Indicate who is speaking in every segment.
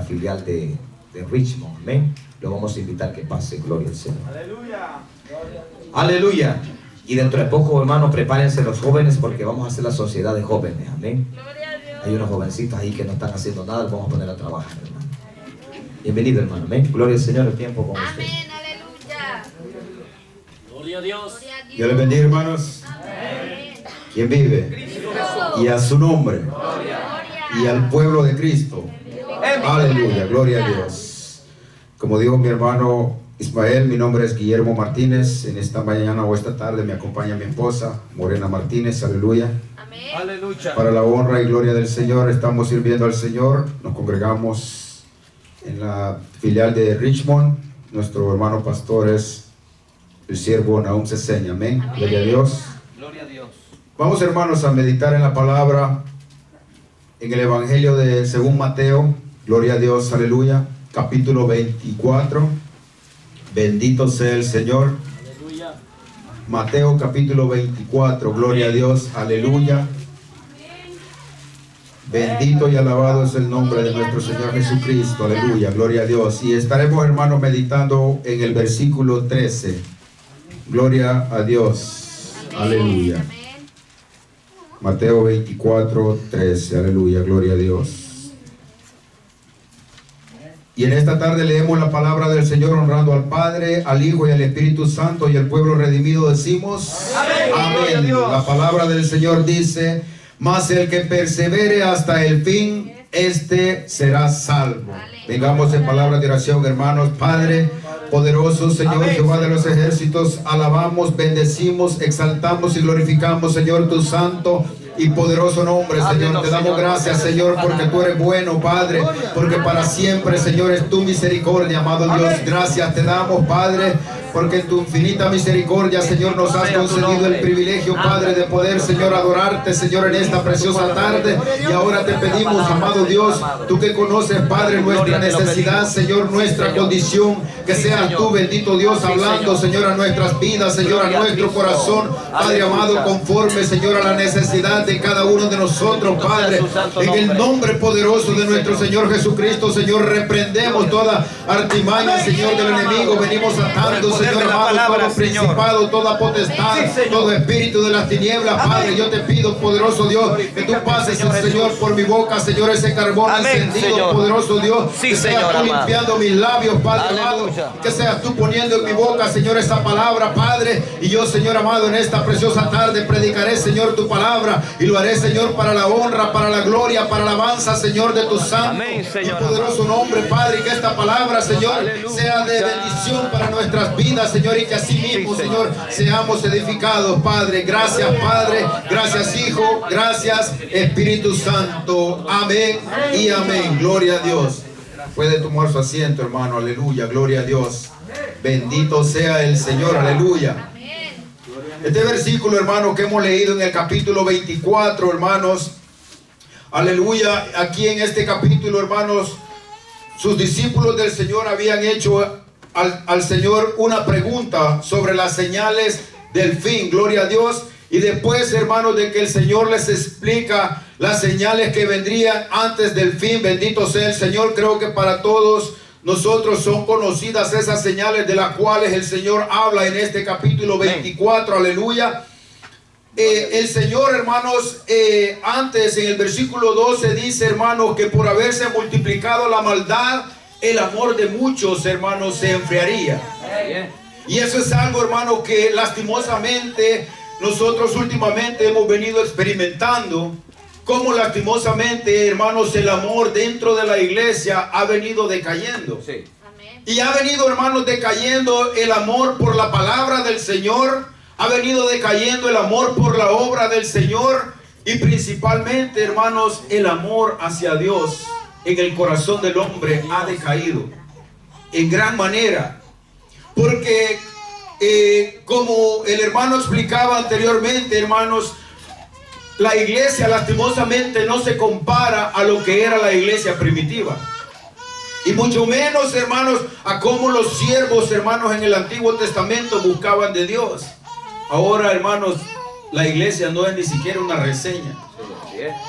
Speaker 1: filial de Richmond. Amén. Lo vamos a invitar que pase. Gloria al Señor.
Speaker 2: Aleluya.
Speaker 1: Aleluya. Y dentro de poco, hermanos, prepárense los jóvenes porque vamos a hacer la sociedad de jóvenes. Amén. Hay unos jovencitos ahí que no están haciendo nada, los vamos a poner a trabajar, hermano. Bienvenido, hermano. Amén. Gloria al Señor, el tiempo con usted.
Speaker 3: Amén, aleluya.
Speaker 4: Gloria a Dios.
Speaker 5: Dios les bendiga, hermanos.
Speaker 3: Amén.
Speaker 5: ¿Quién vive? Y a su nombre. Y al pueblo de Cristo. Aleluya, gloria a Dios. Como dijo mi hermano Ismael, mi nombre es Guillermo Martínez. En esta mañana o esta tarde me acompaña mi esposa, Morena Martínez. Aleluya.
Speaker 3: Amén.
Speaker 2: Aleluya.
Speaker 5: Para la honra y gloria del Señor, estamos sirviendo al Señor. Nos congregamos en la filial de Richmond. Nuestro hermano pastor es el siervo Nahum Ceseña. Amén. Gloria a Dios.
Speaker 2: Gloria a Dios.
Speaker 5: Vamos, hermanos, a meditar en la palabra en el Evangelio de según Mateo. Gloria a Dios, aleluya. Capítulo 24. Bendito sea el Señor.
Speaker 4: Aleluya.
Speaker 5: Mateo capítulo 24. Gloria a Dios, aleluya. Bendito y alabado es el nombre de nuestro Señor Jesucristo. Aleluya, gloria a Dios. Y estaremos, hermanos, meditando en el versículo 13. Gloria a Dios. Aleluya.
Speaker 3: Amén.
Speaker 5: Mateo 24, 13. Aleluya, gloria a Dios. Y en esta tarde leemos la palabra del Señor honrando al Padre, al Hijo y al Espíritu Santo, y el pueblo redimido decimos amén. La palabra del Señor dice: mas el que persevere hasta el fin, este será salvo. Vengamos en palabras de oración, hermanos. Padre poderoso, Señor Jehová de los ejércitos, alabamos, bendecimos, exaltamos y glorificamos, Señor, tu santo y poderoso nombre, Señor. Te damos gracias, Señor, porque tú eres bueno, Padre, porque para siempre, Señor, es tu misericordia, amado Dios. Gracias te damos, Padre, porque en tu infinita misericordia, Señor, nos has concedido el privilegio, Padre, de poder, Señor, adorarte, Señor, en esta preciosa tarde. Y ahora te pedimos, amado Dios, tú que conoces, Padre, nuestra necesidad, Señor, nuestra condición, que seas tú, bendito Dios, hablando, Señor, a nuestras vidas, Señor, a nuestro corazón, Padre amado, conforme, Señor, a la necesidad de cada uno de nosotros, Padre. En el nombre poderoso de nuestro Señor Jesucristo, Señor, reprendemos toda artimaña, Señor, del enemigo. Venimos atando, Señor amado, todo principado, toda potestad, todo espíritu de las tinieblas, Padre. Yo te pido, poderoso Dios, que tú pases, Señor, por mi boca, Señor, ese carbón encendido, poderoso Dios, que seas tú limpiando mis labios, Padre amado, que seas tú poniendo en mi boca, Señor, esa palabra, Padre. Y yo, Señor amado, en esta preciosa tarde predicaré, Señor, tu palabra, y lo haré, Señor, para la honra, para la gloria, para la alabanza, Señor, de tu santo y poderoso nombre, Padre. Y que esta palabra, Señor, sea de bendición para nuestras vidas, Señor, y que así mismo, Señor, seamos edificados, Padre. Gracias, Padre. Gracias, Hijo. Gracias, Espíritu Santo. Amén y amén. Gloria a Dios. Puede tomar su asiento, hermano. Aleluya. Gloria a Dios. Bendito sea el Señor. Aleluya. Este versículo, hermano, que hemos leído en el capítulo 24, hermanos, aleluya, aquí en este capítulo, hermanos, sus discípulos del Señor habían hecho al Señor una pregunta sobre las señales del fin, gloria a Dios. Y después, hermanos, de que el Señor les explica las señales que vendrían antes del fin, bendito sea el Señor. Creo que para todos nosotros son conocidas esas señales de las cuales el Señor habla en este capítulo 24, aleluya. El Señor, hermanos, antes en el versículo 12 dice, hermanos, que por haberse multiplicado la maldad, el amor de muchos, hermanos, se enfriaría. Y eso es algo, hermanos, que lastimosamente nosotros últimamente hemos venido experimentando. Como lastimosamente, hermanos, el amor dentro de la iglesia ha venido decayendo.
Speaker 2: Sí.
Speaker 5: Y ha venido, hermanos, decayendo el amor por la palabra del Señor. Ha venido decayendo el amor por la obra del Señor. Y principalmente, hermanos, el amor hacia Dios en el corazón del hombre ha decaído en gran manera. Porque, como el hermano explicaba anteriormente, hermanos, la iglesia lastimosamente no se compara a lo que era la iglesia primitiva. Y mucho menos, hermanos, a cómo los siervos, hermanos, en el Antiguo Testamento buscaban de Dios. Ahora, hermanos, la iglesia no es ni siquiera una reseña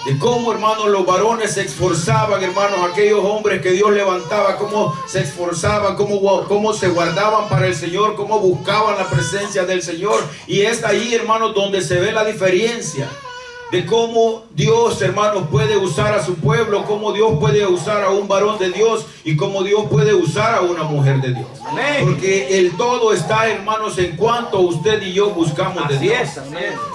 Speaker 5: de cómo, hermanos, los varones se esforzaban, hermanos, aquellos hombres que Dios levantaba, cómo se esforzaban, cómo se guardaban para el Señor, cómo buscaban la presencia del Señor. Y es ahí, hermanos, donde se ve la diferencia de cómo Dios, hermanos, puede usar a su pueblo, cómo Dios puede usar a un varón de Dios y cómo Dios puede usar a una mujer de Dios. Amén. Porque el todo está, hermanos, en cuanto usted y yo buscamos de Dios.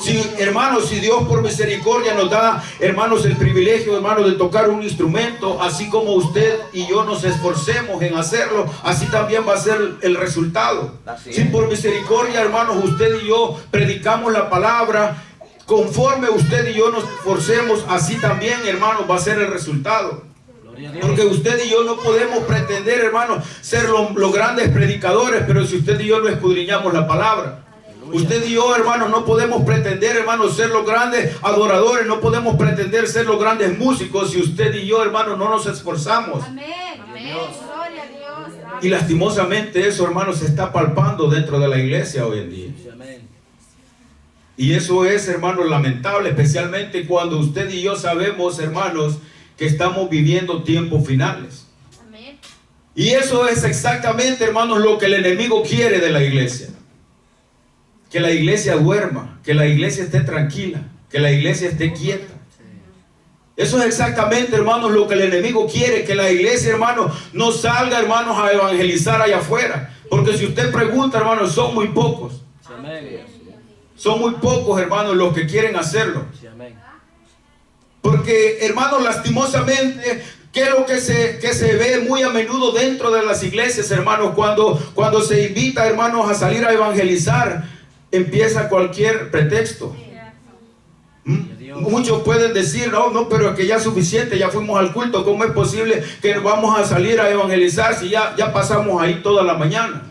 Speaker 5: Si, hermanos, si Dios por misericordia nos da, hermanos, el privilegio, hermanos, de tocar un instrumento, así como usted y yo nos esforcemos en hacerlo, así también va a ser el resultado. Si por misericordia, hermanos, usted y yo predicamos la palabra, conforme usted y yo nos esforcemos, así también, hermanos, va a ser el resultado. Porque usted y yo no podemos pretender, hermanos, ser los grandes predicadores, pero si usted y yo no escudriñamos la palabra. Usted y yo, hermanos, no podemos pretender, hermanos, ser los grandes adoradores, no podemos pretender ser los grandes músicos si usted y yo, hermanos, no nos esforzamos.
Speaker 3: Amén. Gloria a Dios.
Speaker 5: Y lastimosamente eso, hermanos, se está palpando dentro de la iglesia hoy en día. Y eso es, hermanos, lamentable, especialmente cuando usted y yo sabemos, hermanos, que estamos viviendo tiempos finales.
Speaker 3: Amén.
Speaker 5: Y eso es exactamente, hermanos, lo que el enemigo quiere de la iglesia. Que la iglesia duerma, que la iglesia esté tranquila, que la iglesia esté quieta. Eso es exactamente, hermanos, lo que el enemigo quiere, que la iglesia, hermanos, no salga, hermanos, a evangelizar allá afuera. Porque si usted pregunta, hermanos, son muy pocos. Son muy pocos, hermanos, los que quieren hacerlo. Porque, hermanos, lastimosamente, ¿qué es lo que se ve muy a menudo dentro de las iglesias, hermanos? Cuando se invita, hermanos, a salir a evangelizar, empieza cualquier pretexto. Muchos pueden decir, no, pero es que ya es suficiente, ya fuimos al culto. ¿Cómo es posible que vamos a salir a evangelizar si ya pasamos ahí toda la mañana?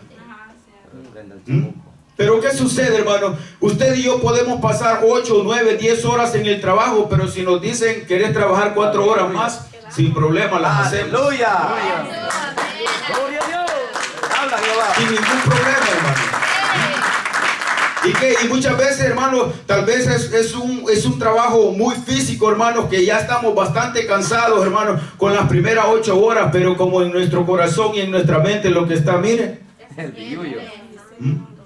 Speaker 5: Pero ¿qué sucede, hermano? Usted y yo podemos pasar 8, 9, 10 horas en el trabajo, pero si nos dicen querés trabajar 4 horas más, sin problema las hacemos.
Speaker 2: ¡Aleluya!
Speaker 4: Gloria a Dios.
Speaker 2: Habla Jehová.
Speaker 5: Sin ningún problema, hermano. Y muchas veces, hermano, tal vez es un trabajo muy físico, hermano, que ya estamos bastante cansados, hermano, con las primeras 8 horas, pero como en nuestro corazón y en nuestra mente lo que está, mire.
Speaker 2: El billuyo.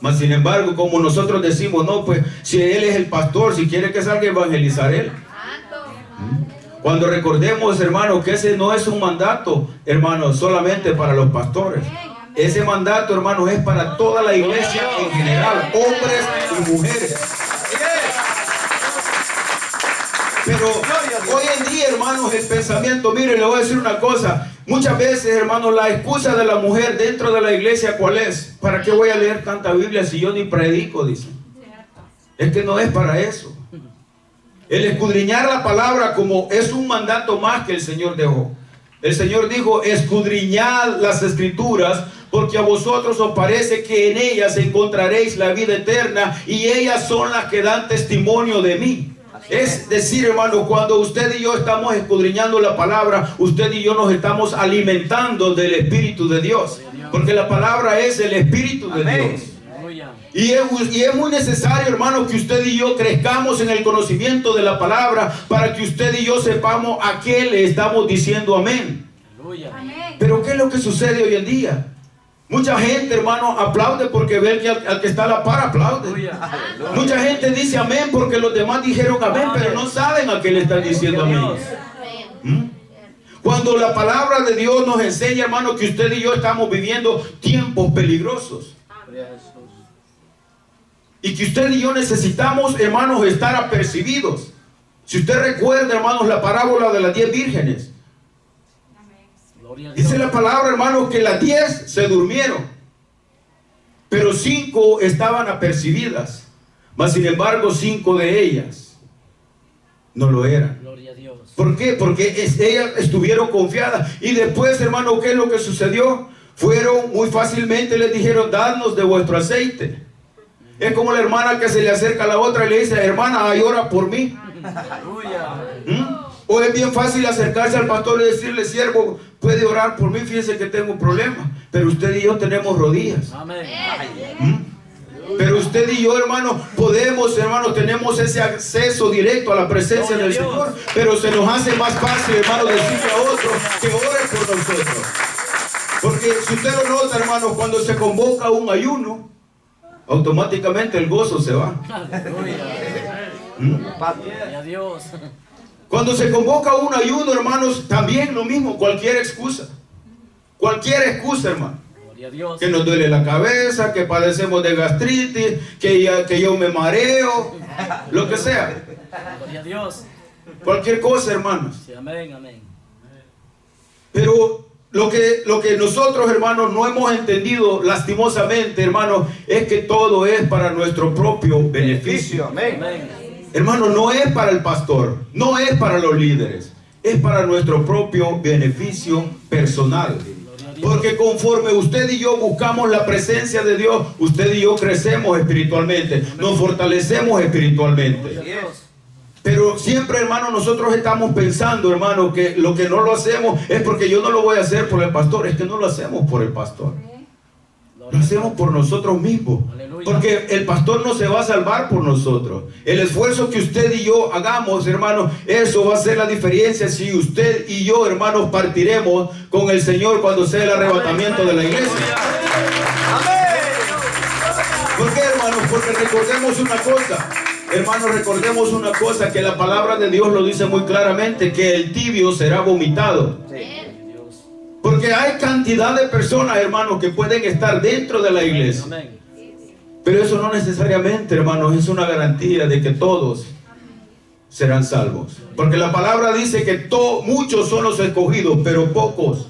Speaker 5: Mas sin embargo, como nosotros decimos, no, pues si él es el pastor, si quiere que salga a evangelizar él. Cuando recordemos, hermano, que ese no es un mandato, hermano, solamente para los pastores. Ese mandato, hermano, es para toda la iglesia en general, hombres y mujeres. Pero hoy en día, hermanos, el pensamiento, mire, le voy a decir una cosa. Muchas veces, hermanos, la excusa de la mujer dentro de la iglesia, ¿cuál es? ¿Para qué voy a leer tanta Biblia si yo ni predico? Dicen. Es que no es para eso. El escudriñar la palabra como es un mandato más que el Señor dejó. El Señor dijo, escudriñad las escrituras, porque a vosotros os parece que en ellas encontraréis la vida eterna, y ellas son las que dan testimonio de mí. Es decir, hermano, cuando usted y yo estamos escudriñando la palabra, usted y yo nos estamos alimentando del Espíritu de Dios. Porque la palabra es el Espíritu de Dios. Y es muy necesario, hermano, que usted y yo crezcamos en el conocimiento de la palabra, para que usted y yo sepamos a qué le estamos diciendo amén. Pero ¿qué es lo que sucede hoy en día? Mucha gente, hermano, aplaude porque ve que al que está a la par aplaude. Mucha gente dice amén porque los demás dijeron amén, pero no saben a qué le están diciendo amén. Cuando la palabra de Dios nos enseña, hermano, que usted y yo estamos viviendo tiempos peligrosos. Y que usted y yo necesitamos, hermanos, estar apercibidos. Si usted recuerda, hermanos, la parábola de las 10 vírgenes. Dice la palabra, hermanos, que las 10 se durmieron, pero 5 estaban apercibidas. Mas sin embargo 5 de ellas no lo eran. ¿Por qué? Porque ellas estuvieron confiadas. Y después, hermano, ¿qué es lo que sucedió? Fueron muy fácilmente, les dijeron, dadnos de vuestro aceite. Es como la hermana que se le acerca a la otra y le dice, hermana, ay, ora por mí. O es bien fácil acercarse al pastor y decirle, siervo, puede orar por mí, fíjese que tengo un problema. Pero usted y yo tenemos rodillas. Pero usted y yo, hermano, podemos, hermano, tenemos ese acceso directo a la presencia del Señor. Pero se nos hace más fácil, hermano, decirle a otro que ore por nosotros. Porque si usted lo nota, hermano, cuando se convoca un ayuno, automáticamente el gozo se va. Cuando se convoca un ayuno, hermanos, también lo mismo, cualquier excusa, hermano. Que nos duele la cabeza, que padecemos de gastritis, que yo me mareo, lo que sea. Cualquier cosa, hermanos. Pero lo que nosotros, hermanos, no hemos entendido lastimosamente, hermanos, es que todo es para nuestro propio beneficio. Hermano, no es para el pastor, no es para los líderes, es para nuestro propio beneficio personal. Porque conforme usted y yo buscamos la presencia de Dios, usted y yo crecemos espiritualmente, nos fortalecemos espiritualmente. Pero siempre, hermano, nosotros estamos pensando, hermano, que lo que no lo hacemos es porque yo no lo voy a hacer por el pastor. Es que no lo hacemos por el pastor, lo hacemos por nosotros mismos. Porque el pastor no se va a salvar por nosotros. El esfuerzo que usted y yo hagamos, hermano, eso va a ser la diferencia si usted y yo, hermanos, partiremos con el Señor cuando sea el arrebatamiento de la iglesia. ¿Por qué, hermanos? Porque recordemos una cosa. Hermanos, recordemos una cosa, que la palabra de Dios lo dice muy claramente, que el tibio será vomitado. Porque hay cantidad de personas, hermanos, que pueden estar dentro de la iglesia. Pero eso no necesariamente, hermanos, es una garantía de que todos serán salvos. Porque la palabra dice que muchos son los escogidos, pero pocos.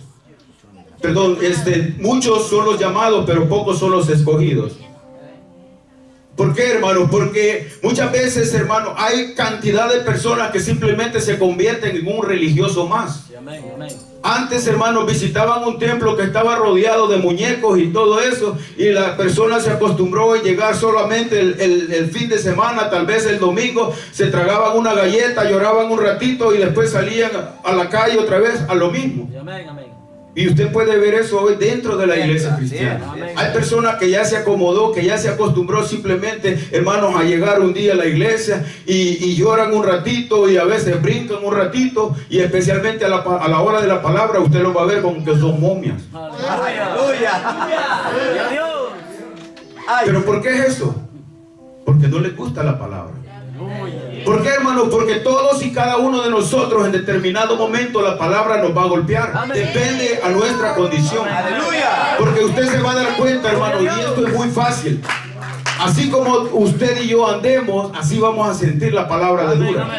Speaker 5: Muchos son los llamados, pero pocos son los escogidos. ¿Por qué, hermano? Porque muchas veces, hermano, hay cantidad de personas que simplemente se convierten en un religioso más. Antes, hermanos, visitaban un templo que estaba rodeado de muñecos y todo eso, y la persona se acostumbró a llegar solamente el fin de semana, tal vez el domingo, se tragaban una galleta, lloraban un ratito y después salían a la calle otra vez a lo mismo. Y usted puede ver eso hoy dentro de la iglesia cristiana. Hay personas que ya se acomodó, que ya se acostumbró simplemente, hermanos, a llegar un día a la iglesia y lloran un ratito y a veces brincan un ratito, y especialmente a la hora de la palabra usted lo va a ver como que son momias. ¿Pero por qué es eso? Porque no les gusta la palabra. ¿Por qué, hermano? Porque todos y cada uno de nosotros en determinado momento la palabra nos va a golpear. Depende a nuestra condición. Porque usted se va a dar cuenta, hermano, y esto es muy fácil. Así como usted y yo andemos, así vamos a sentir la palabra de dura.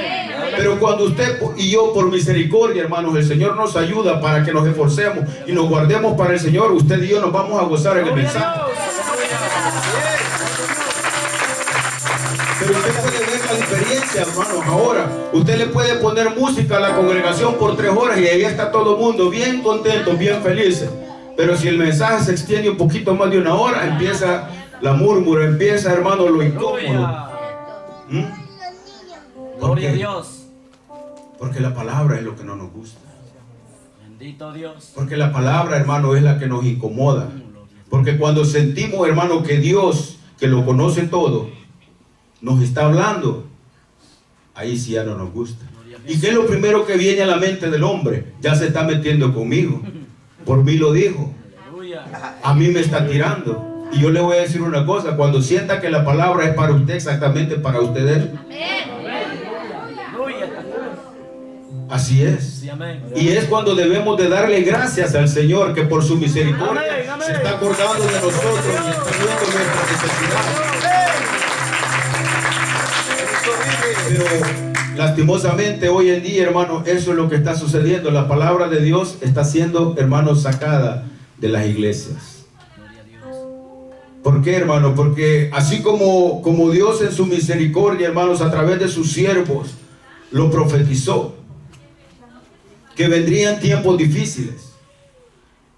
Speaker 5: Pero cuando usted y yo, por misericordia, hermanos, el Señor nos ayuda para que nos esforcemos y nos guardemos para el Señor, usted y yo nos vamos a gozar en el mensaje. Pero usted puede ver la diferencia, hermanos. Ahora, usted le puede poner música a la congregación por 3 horas y ahí está todo el mundo bien contento, bien feliz. Pero si el mensaje se extiende un poquito más de 1 hora, empieza la murmura, empieza, hermano, lo incómodo.
Speaker 4: Gloria a Dios.
Speaker 5: Porque la palabra es lo que no nos gusta.
Speaker 4: Bendito Dios.
Speaker 5: Porque la palabra, hermano, es la que nos incomoda. Porque cuando sentimos, hermano, que Dios, que lo conoce todo, nos está hablando, ahí sí ya no nos gusta. ¿Y qué es lo primero que viene a la mente del hombre? Ya se está metiendo conmigo, por mí lo dijo, a mí me está tirando. Y yo le voy a decir una cosa: cuando sienta que la palabra es para usted, exactamente para ustedes, así es. Y es cuando debemos de darle gracias al Señor, que por su misericordia se está acordando de nosotros y está viendo nuestra necesidad. Pero lastimosamente hoy en día, hermano, eso es lo que está sucediendo. La palabra de Dios está siendo, hermano, sacada de las iglesias. ¿Por qué, hermano? Porque así como Dios en su misericordia, hermanos, a través de sus siervos lo profetizó, que vendrían tiempos difíciles.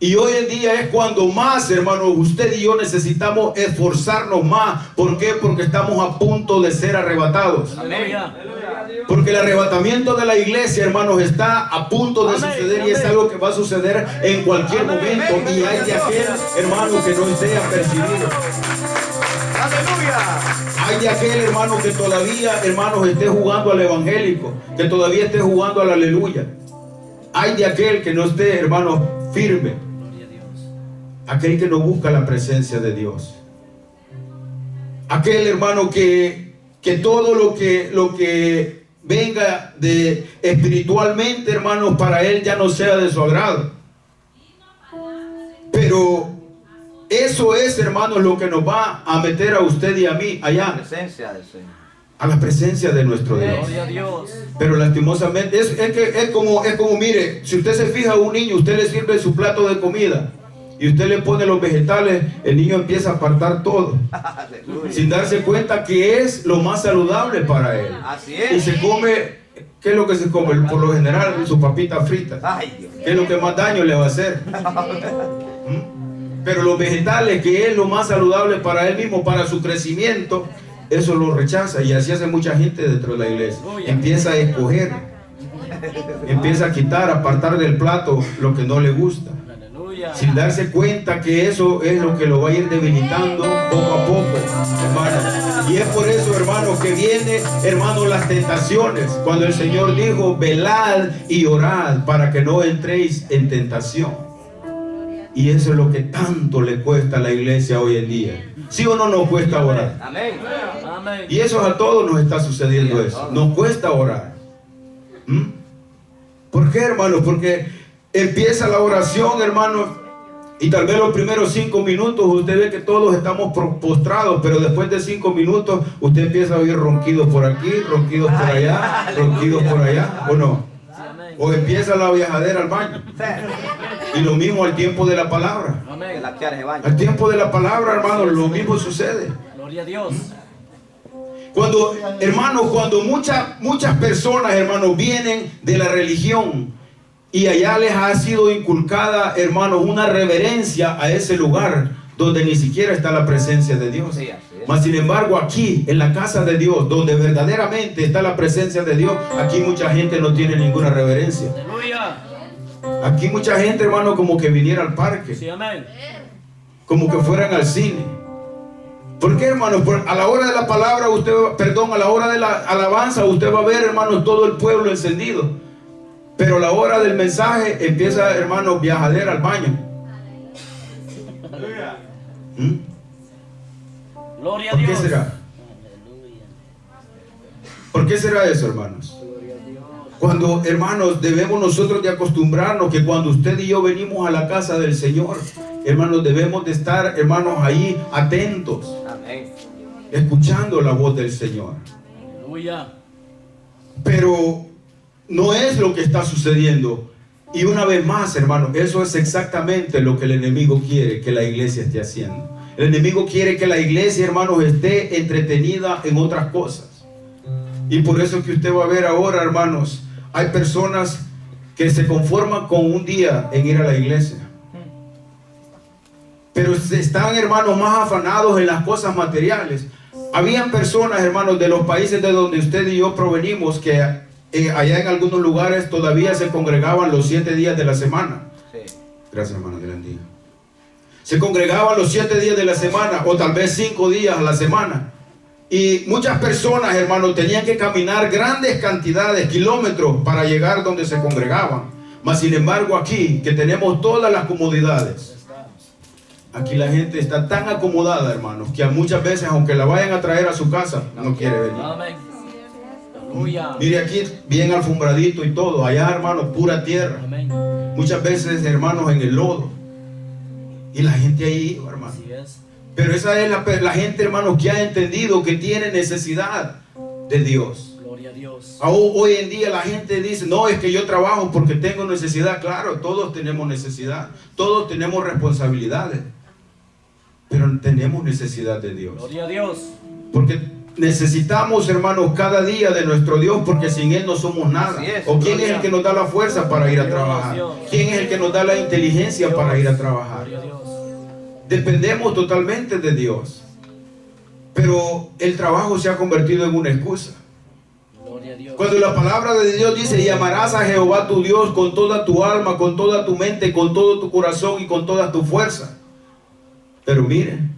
Speaker 5: Y hoy en día es cuando más, hermano, usted y yo necesitamos esforzarnos más. ¿Por qué? Porque estamos a punto de ser arrebatados. Porque el arrebatamiento de la iglesia, hermanos, está a punto de suceder, y es algo que va a suceder en cualquier momento. Y hay de aquel, hermano, que no esté apercibido. Hay de aquel hermano que todavía, hermanos, esté jugando al evangélico, que todavía esté jugando al aleluya. Hay de aquel que no esté, hermano, firme. Aquel que no busca la presencia de Dios. Aquel hermano que todo lo que venga de espiritualmente, hermanos, para él ya no sea de su agrado. Pero eso es, hermanos, lo que nos va a meter a usted y a mí allá.
Speaker 2: Presencia del Señor.
Speaker 5: A la presencia de nuestro Dios.
Speaker 4: Gloria a Dios.
Speaker 5: Pero lastimosamente es como, mire, si usted se fija a un niño, usted le sirve su plato de comida y usted le pone los vegetales, el niño empieza a apartar todo, sin darse cuenta que es lo más saludable para él.
Speaker 2: Así
Speaker 5: Y
Speaker 2: es.
Speaker 5: se come, ¿qué es lo que se come? Por lo general, su papita frita.
Speaker 2: Ay, Dios.
Speaker 5: ¿Qué es lo que más daño le va a hacer? Pero los vegetales, que es lo más saludable para él mismo, para su crecimiento, eso lo rechaza. Y así hace mucha gente dentro de la iglesia. Empieza a escoger, empieza a quitar, a apartar del plato lo que no le gusta,
Speaker 4: Aleluya.
Speaker 5: sin darse cuenta que eso es lo que lo va a ir debilitando poco a poco, hermano. Y es por eso, hermano, que viene, hermano, las tentaciones. Cuando el Señor dijo, velad y orad para que no entréis en tentación. Y eso es lo que tanto le cuesta a la iglesia hoy en día. ¿Sí o no nos cuesta orar?
Speaker 2: Amén.
Speaker 4: Amén.
Speaker 5: Y eso a todos nos está sucediendo eso. Nos cuesta orar. ¿Por qué, hermanos? Porque empieza la oración, hermanos, y tal vez los primeros 5 minutos usted ve que todos estamos postrados, pero después de 5 minutos usted empieza a oír ronquidos por aquí, ronquidos por allá, ronquidos por allá, ¿o no? O empieza la viajadera al baño. Y lo mismo al tiempo de la palabra.
Speaker 2: Que la quiera se baña.
Speaker 5: Al tiempo de la palabra, hermanos, lo mismo sucede.
Speaker 4: Gloria a Dios.
Speaker 5: Cuando, hermanos, cuando muchas personas, hermanos, vienen de la religión y allá les ha sido inculcada, hermanos, una reverencia a ese lugar donde ni siquiera está la presencia de Dios.
Speaker 2: Sí, así es.
Speaker 5: Mas sin embargo, aquí, en la casa de Dios, donde verdaderamente está la presencia de Dios, aquí mucha gente no tiene ninguna reverencia.
Speaker 4: Aleluya.
Speaker 5: Aquí mucha gente, hermano, como que viniera al parque,
Speaker 4: Sí, amén.
Speaker 5: como que fueran al cine. ¿Por qué, hermano? A la hora de la palabra, a la hora de la alabanza, usted va a ver, hermano, todo el pueblo encendido. Pero a la hora del mensaje empieza, hermano, viajadera al baño.
Speaker 4: Gloria a
Speaker 5: ¿Por qué
Speaker 4: Dios.
Speaker 5: será? ¿Por qué será eso, hermanos? Cuando, hermanos, debemos nosotros de acostumbrarnos que cuando usted y yo venimos a la casa del Señor, hermanos, debemos de estar, hermanos, ahí atentos,
Speaker 2: Amén.
Speaker 5: escuchando la voz del Señor.
Speaker 4: Aleluya.
Speaker 5: Pero no es lo que está sucediendo. Y una vez más, hermanos, eso es exactamente lo que el enemigo quiere que la iglesia esté haciendo. El enemigo quiere que la iglesia, hermanos, esté entretenida en otras cosas. Y por eso que usted va a ver ahora, hermanos, hay personas que se conforman con un día en ir a la iglesia. Pero están, hermanos, más afanados en las cosas materiales. Habían personas, hermanos, de los países de donde usted y yo provenimos, que allá en algunos lugares todavía se congregaban los 7 días de la semana.
Speaker 2: Sí.
Speaker 5: Gracias, hermano, de la andina. Se congregaban los 7 días de la semana, o tal vez 5 días a la semana. Y muchas personas, hermanos, tenían que caminar grandes cantidades, kilómetros, para llegar donde se congregaban. Mas sin embargo, aquí, que tenemos todas las comodidades, aquí la gente está tan acomodada, hermanos, que muchas veces, aunque la vayan a traer a su casa, no quiere venir.
Speaker 4: Amén. Aleluya.
Speaker 5: Mire aquí, bien alfombradito y todo. Allá, hermanos, pura tierra.
Speaker 4: Amén.
Speaker 5: Muchas veces, hermanos, en el lodo. Y la gente ahí, hermano.
Speaker 4: Así es.
Speaker 5: Pero esa es la gente, hermanos, que ha entendido que tiene necesidad de Dios.
Speaker 4: Gloria a Dios.
Speaker 5: Hoy en día la gente dice, no, es que yo trabajo porque tengo necesidad. Claro, todos tenemos necesidad. Todos tenemos responsabilidades. Pero tenemos necesidad de Dios.
Speaker 4: Gloria a Dios.
Speaker 5: Porque necesitamos, hermanos, cada día de nuestro Dios, porque sin Él no somos nada.
Speaker 2: Así es.
Speaker 5: ¿O quién es el que nos da la fuerza para ir a trabajar? ¿Quién es el que nos da la inteligencia para ir a trabajar?
Speaker 4: Gloria a Dios.
Speaker 5: Dependemos totalmente de Dios. Pero el trabajo se ha convertido en una excusa.
Speaker 4: Gloria a Dios.
Speaker 5: Cuando la palabra de Dios dice, y amarás a Jehová tu Dios con toda tu alma, con toda tu mente, con todo tu corazón y con toda tu fuerza. Pero miren,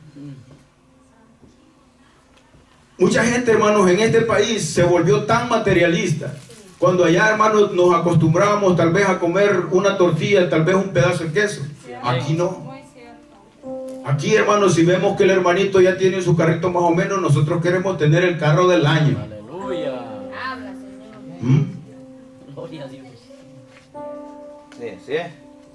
Speaker 5: Mucha gente, hermanos, en este país se volvió tan materialista. Cuando allá, hermanos, nos acostumbrábamos tal vez a comer una tortilla, tal vez un pedazo de queso. Aquí no. Aquí, hermanos, si vemos que el hermanito ya tiene su carrito más o menos, nosotros queremos tener el carro del año.
Speaker 4: Aleluya.
Speaker 3: Habla, Señor.
Speaker 4: Gloria a Dios.
Speaker 2: Sí, sí.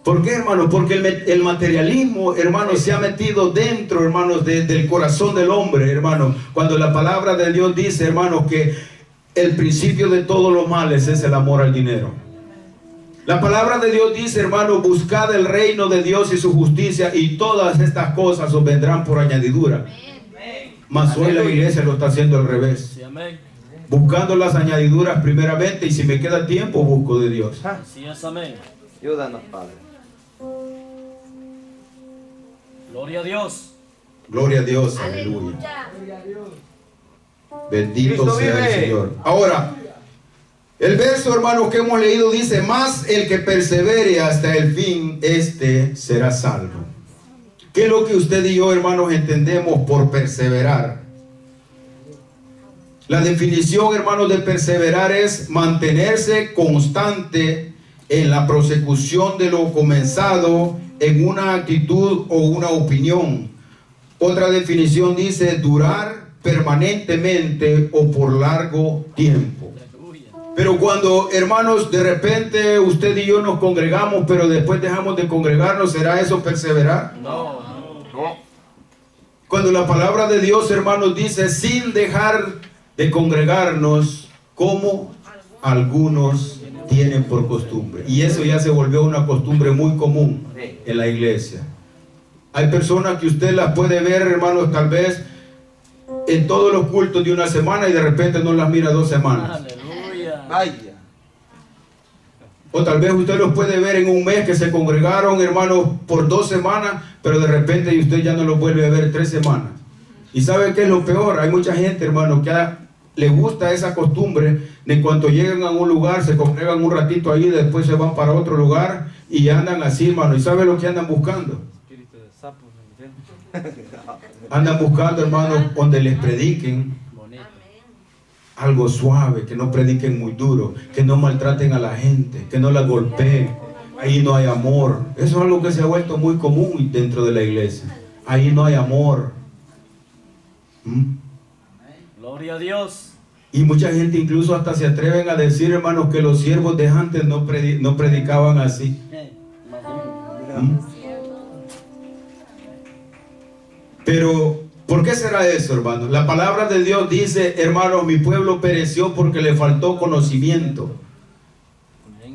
Speaker 5: ¿Por qué, hermanos? Porque el materialismo, hermanos, se ha metido dentro, hermanos, del corazón del hombre, hermanos. Cuando la palabra de Dios dice, hermanos, que el principio de todos los males es el amor al dinero. La palabra de Dios dice, hermanos, buscad el reino de Dios y su justicia, y todas estas cosas os vendrán por añadidura. Mas hoy la iglesia lo está haciendo al revés.
Speaker 4: Sí, amén.
Speaker 5: Buscando las añadiduras primeramente, y si me queda tiempo, busco de Dios.
Speaker 4: Así es, amén.
Speaker 2: Ayúdanos, Padre.
Speaker 4: Gloria a Dios.
Speaker 5: Gloria a Dios, aleluya.
Speaker 3: Aleluya.
Speaker 5: Bendito
Speaker 2: Cristo
Speaker 5: sea
Speaker 2: vive.
Speaker 5: el Señor. Ahora, el verso, hermanos, que hemos leído dice: más el que persevere hasta el fin, este será salvo. ¿Qué es lo que usted y yo, hermanos, entendemos por perseverar? La definición, hermanos, de perseverar es mantenerse constante en la prosecución de lo comenzado, en una actitud o una opinión. Otra definición dice durar permanentemente o por largo tiempo.
Speaker 4: Aleluya.
Speaker 5: Pero cuando, hermanos, de repente usted y yo nos congregamos, pero después dejamos de congregarnos, ¿será eso perseverar?
Speaker 4: No.
Speaker 5: Cuando la palabra de Dios, hermanos, dice sin dejar de congregarnos, como algunos tienen por costumbre. Y eso ya se volvió una costumbre muy común en la iglesia. Hay personas que usted las puede ver, hermanos, tal vez en todos los cultos de una semana, y de repente no las mira 2 semanas.
Speaker 4: Aleluya.
Speaker 2: Vaya.
Speaker 5: O tal vez usted los puede ver en un mes que se congregaron, hermanos, por 2 semanas, pero de repente y usted ya no los vuelve a ver 3 semanas. ¿Y sabe qué es lo peor? Hay mucha gente, hermano, que le gusta esa costumbre de cuando llegan a un lugar, se congregan un ratito ahí, después se van para otro lugar y andan así, hermano. ¿Y sabe lo que andan buscando? Andan buscando, hermano, donde les prediquen
Speaker 4: Bonito.
Speaker 5: algo suave, que no prediquen muy duro, que no maltraten a la gente, que no la golpeen. Ahí no hay amor. Eso es algo que se ha vuelto muy común dentro de la iglesia. Ahí no hay amor.
Speaker 4: Gloria a Dios.
Speaker 5: Y mucha gente incluso hasta se atreven a decir, hermanos, que los siervos de antes no predicaban así. Pero, ¿por qué será eso, hermanos? La palabra de Dios dice, hermanos, mi pueblo pereció porque le faltó conocimiento.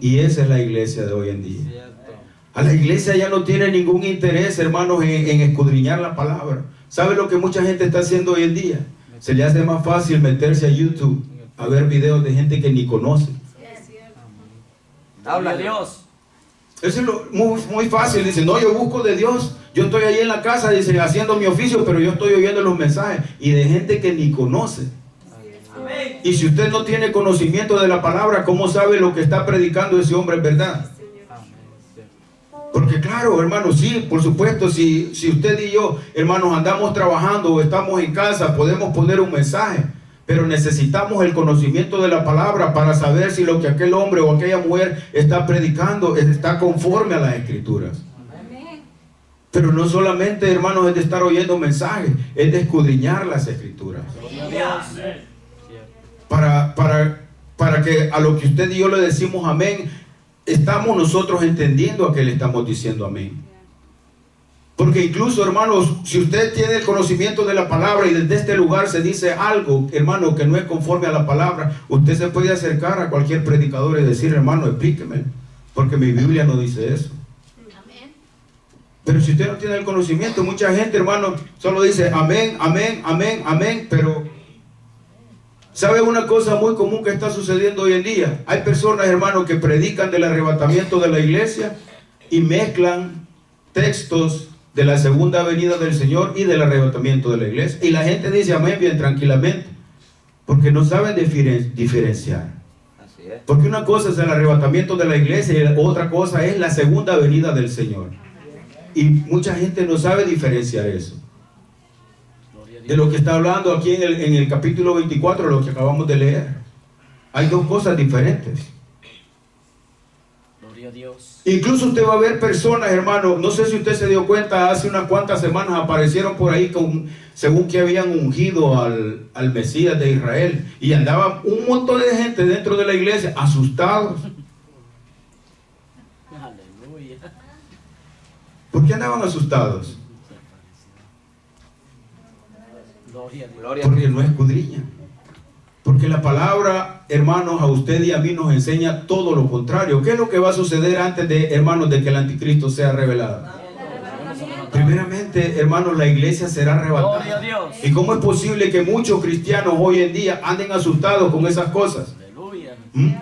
Speaker 5: Y esa es la iglesia de hoy en día. A la iglesia ya no tiene ningún interés, hermanos, en escudriñar la palabra. ¿Sabe lo que mucha gente está haciendo hoy en día? Se le hace más fácil meterse a YouTube a ver videos de gente que ni conoce.
Speaker 4: Gloria a Dios.
Speaker 5: Eso es muy fácil. Dice, no, yo busco de Dios. Yo estoy ahí en la casa, dice, haciendo mi oficio, pero yo estoy oyendo los mensajes. Y de gente que ni conoce. Y si usted no tiene conocimiento de la palabra, ¿cómo sabe lo que está predicando ese hombre en verdad? Porque claro, hermanos, sí, por supuesto, si usted y yo, hermanos, andamos trabajando o estamos en casa, podemos poner un mensaje. Pero necesitamos el conocimiento de la palabra para saber si lo que aquel hombre o aquella mujer está predicando está conforme a las escrituras. Pero no solamente, hermanos, es de estar oyendo mensajes, es de escudriñar las escrituras. Para que a lo que usted y yo le decimos amén, estamos nosotros entendiendo a qué le estamos diciendo amén. Porque incluso, hermanos, si usted tiene el conocimiento de la palabra y desde este lugar se dice algo, hermano, que no es conforme a la palabra, usted se puede acercar a cualquier predicador y decir, hermano, explíqueme, porque mi Biblia no dice eso. Pero si usted no tiene el conocimiento, mucha gente, hermano, solo dice amén, amén, amén, amén, pero ¿sabe una cosa muy común que está sucediendo hoy en día? Hay personas, hermanos, que predican del arrebatamiento de la iglesia y mezclan textos de la segunda venida del Señor y del arrebatamiento de la iglesia. Y la gente dice amén bien tranquilamente, porque no saben diferenciar.
Speaker 2: Así es.
Speaker 5: Porque una cosa es el arrebatamiento de la iglesia y otra cosa es la segunda venida del Señor. Y mucha gente no sabe diferenciar eso. de lo que está hablando aquí en el capítulo 24, lo que acabamos de leer. Hay dos cosas diferentes.
Speaker 4: Gloria a Dios.
Speaker 5: Incluso usted va a ver personas, hermano, no sé si usted se dio cuenta, hace unas cuantas semanas aparecieron por ahí según que habían ungido al Mesías de Israel, y andaba un montón de gente dentro de la iglesia asustados.
Speaker 4: Aleluya.
Speaker 5: ¿Por qué andaban asustados?
Speaker 4: Gloria a Dios.
Speaker 2: Gloria a
Speaker 5: Porque
Speaker 2: Dios.
Speaker 5: no escudriñan. Porque la palabra, hermanos, a usted y a mí nos enseña todo lo contrario. ¿Qué es lo que va a suceder antes de, hermanos, de que el anticristo sea revelado? Primeramente, hermanos, la iglesia será
Speaker 4: Gloria a
Speaker 5: arrebatada.
Speaker 4: Dios.
Speaker 5: ¿Y cómo es posible que muchos cristianos hoy en día anden asustados con esas cosas?
Speaker 4: Aleluya.
Speaker 5: ¿Mm?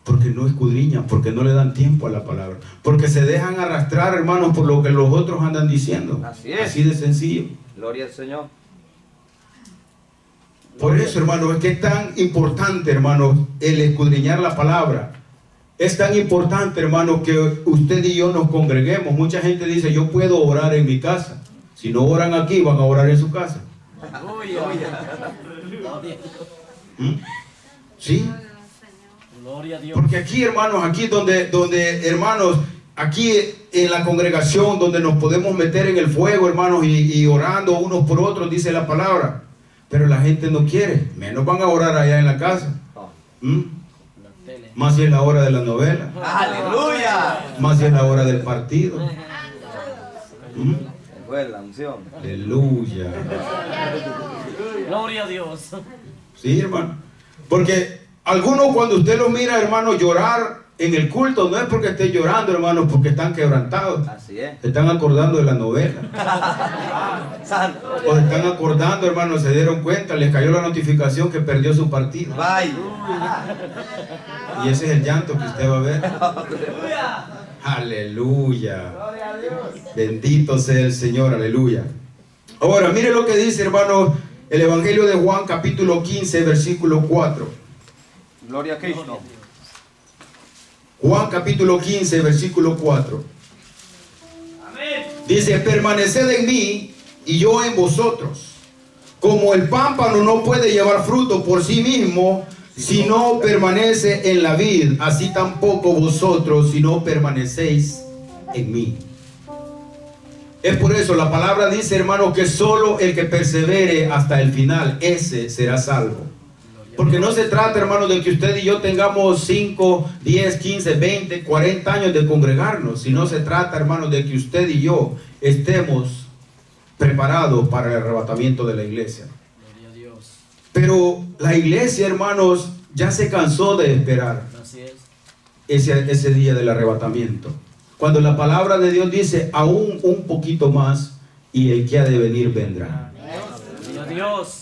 Speaker 5: Porque no escudriñan, porque no le dan tiempo a la palabra, porque se dejan arrastrar, hermanos, por lo que los otros andan diciendo.
Speaker 2: Así es.
Speaker 5: Así de sencillo.
Speaker 2: Gloria al Señor.
Speaker 5: Por eso, hermanos, es que es tan importante, hermanos, el escudriñar la palabra. Es tan importante, hermanos, que usted y yo nos congreguemos. Mucha gente dice, yo puedo orar en mi casa. Si no oran aquí, van a orar en su casa.
Speaker 4: Aleluya. Gloria.
Speaker 5: ¿Mm? ¿Sí?
Speaker 4: Gloria a Dios.
Speaker 5: Porque aquí, hermanos, aquí donde, hermanos, aquí en la congregación, donde nos podemos meter en el fuego, hermanos, y orando unos por otros, dice la palabra. Pero la gente no quiere, menos van a orar allá en la casa. ¿Mm?
Speaker 4: La tele.
Speaker 5: Más si es la hora de la novela,
Speaker 2: Aleluya.
Speaker 5: más si es la hora del partido. ¿Mm?
Speaker 2: Fue la unción.
Speaker 5: Aleluya.
Speaker 4: Gloria a Dios.
Speaker 5: Sí, hermano. Porque algunos, cuando usted los mira, hermano, llorar en el culto, no es porque estén llorando, hermano, porque están quebrantados.
Speaker 2: Así es.
Speaker 5: Se están acordando de la novela.
Speaker 2: Santo.
Speaker 5: O se están acordando, hermano, se dieron cuenta, les cayó la notificación que perdió su partido.
Speaker 2: Vaya.
Speaker 5: Y ese es el llanto que usted va a ver. Aleluya. Bendito sea el Señor, aleluya. Ahora, mire lo que dice, hermano, el Evangelio de Juan, capítulo 15, versículo 4.
Speaker 2: Gloria a Cristo.
Speaker 5: Juan, capítulo 15, versículo 4. Dice, permaneced en mí y yo en vosotros. Como el pámpano no puede llevar fruto por sí mismo si no permanece en la vid, así tampoco vosotros si no permanecéis en mí. Es por eso la palabra dice, hermano, que solo el que persevere hasta el final, ese será salvo. Porque no se trata, hermano, de que usted y yo tengamos 5, 10, 15, 20, 40 años de congregarnos, sino se trata, hermano, de que usted y yo estemos preparados para el arrebatamiento de la iglesia.
Speaker 4: Gloria a Dios.
Speaker 5: Pero la iglesia, hermanos, ya se cansó de esperar
Speaker 4: Así es.
Speaker 5: ese día del arrebatamiento. Cuando la palabra de Dios dice, aún un poquito más, y el que ha de venir vendrá.
Speaker 4: Gloria a Dios.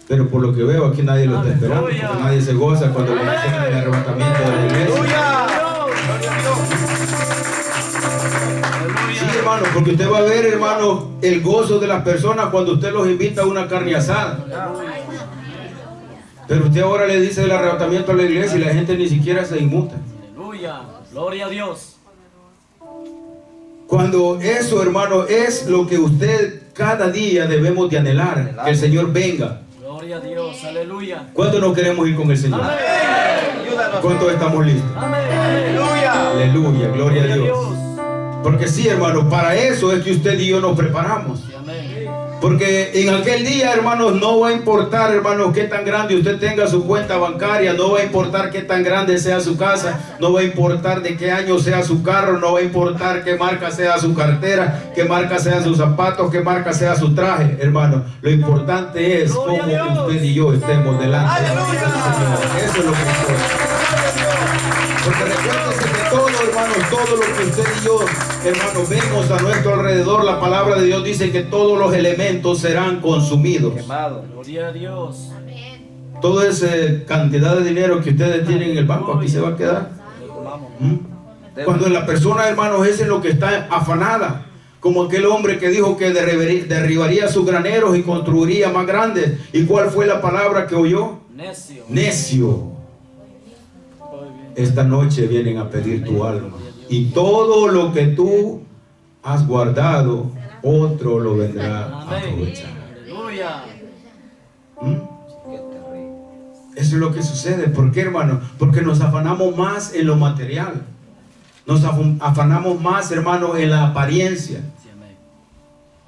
Speaker 5: Pero por lo que veo, aquí nadie lo está esperando, porque nadie se goza cuando le dicen el arrebatamiento de la iglesia. Sí, hermano, porque usted va a ver, hermano, el gozo de las personas cuando usted los invita a una carne asada. Pero usted ahora le dice el arrebatamiento a la iglesia y la gente ni siquiera se inmuta.
Speaker 4: Aleluya. Gloria a Dios.
Speaker 5: Cuando eso, hermano, es lo que usted cada día debemos de anhelar, que el Señor venga.
Speaker 4: Gloria a Dios. Aleluya.
Speaker 5: ¿Cuántos no queremos ir con el Señor?
Speaker 4: Amén.
Speaker 2: Ayúdanos.
Speaker 5: ¿Cuántos estamos listos?
Speaker 4: Amén.
Speaker 2: Aleluya.
Speaker 5: Aleluya, gloria a Dios. Porque sí, hermano, para eso es que usted y yo nos preparamos.
Speaker 4: Sí, amén.
Speaker 5: Porque en aquel día, hermanos, no va a importar, hermanos, qué tan grande usted tenga su cuenta bancaria, no va a importar qué tan grande sea su casa, no va a importar de qué año sea su carro, no va a importar qué marca sea su cartera, qué marca sean sus zapatos, qué marca sea su traje, hermano. Lo importante es cómo usted y yo estemos delante del Señor. Eso es lo que importa. Porque recuérdese que todo, hermanos, todo lo que usted y yo, hermanos, vemos a nuestro alrededor, la palabra de Dios dice que todos los elementos serán consumidos.
Speaker 2: Quemado.
Speaker 4: Gloria a Dios.
Speaker 5: Toda esa cantidad de dinero que ustedes tienen en el banco aquí se va a quedar. ¿Mm? Cuando la persona, hermanos, es en lo que está afanada, como aquel hombre que dijo que derribaría sus graneros y construiría más grandes. ¿Y cuál fue la palabra que oyó?
Speaker 4: Necio.
Speaker 5: Necio. Esta noche vienen a pedir tu alma. Y todo lo que tú has guardado, otro lo vendrá a
Speaker 4: Amén.
Speaker 5: aprovechar.
Speaker 4: Aleluya.
Speaker 5: ¿Mm? Eso es lo que sucede. ¿Por qué, hermano? Porque nos afanamos más en lo material. Nos afanamos más, hermano, en la apariencia.
Speaker 4: Sí, amén.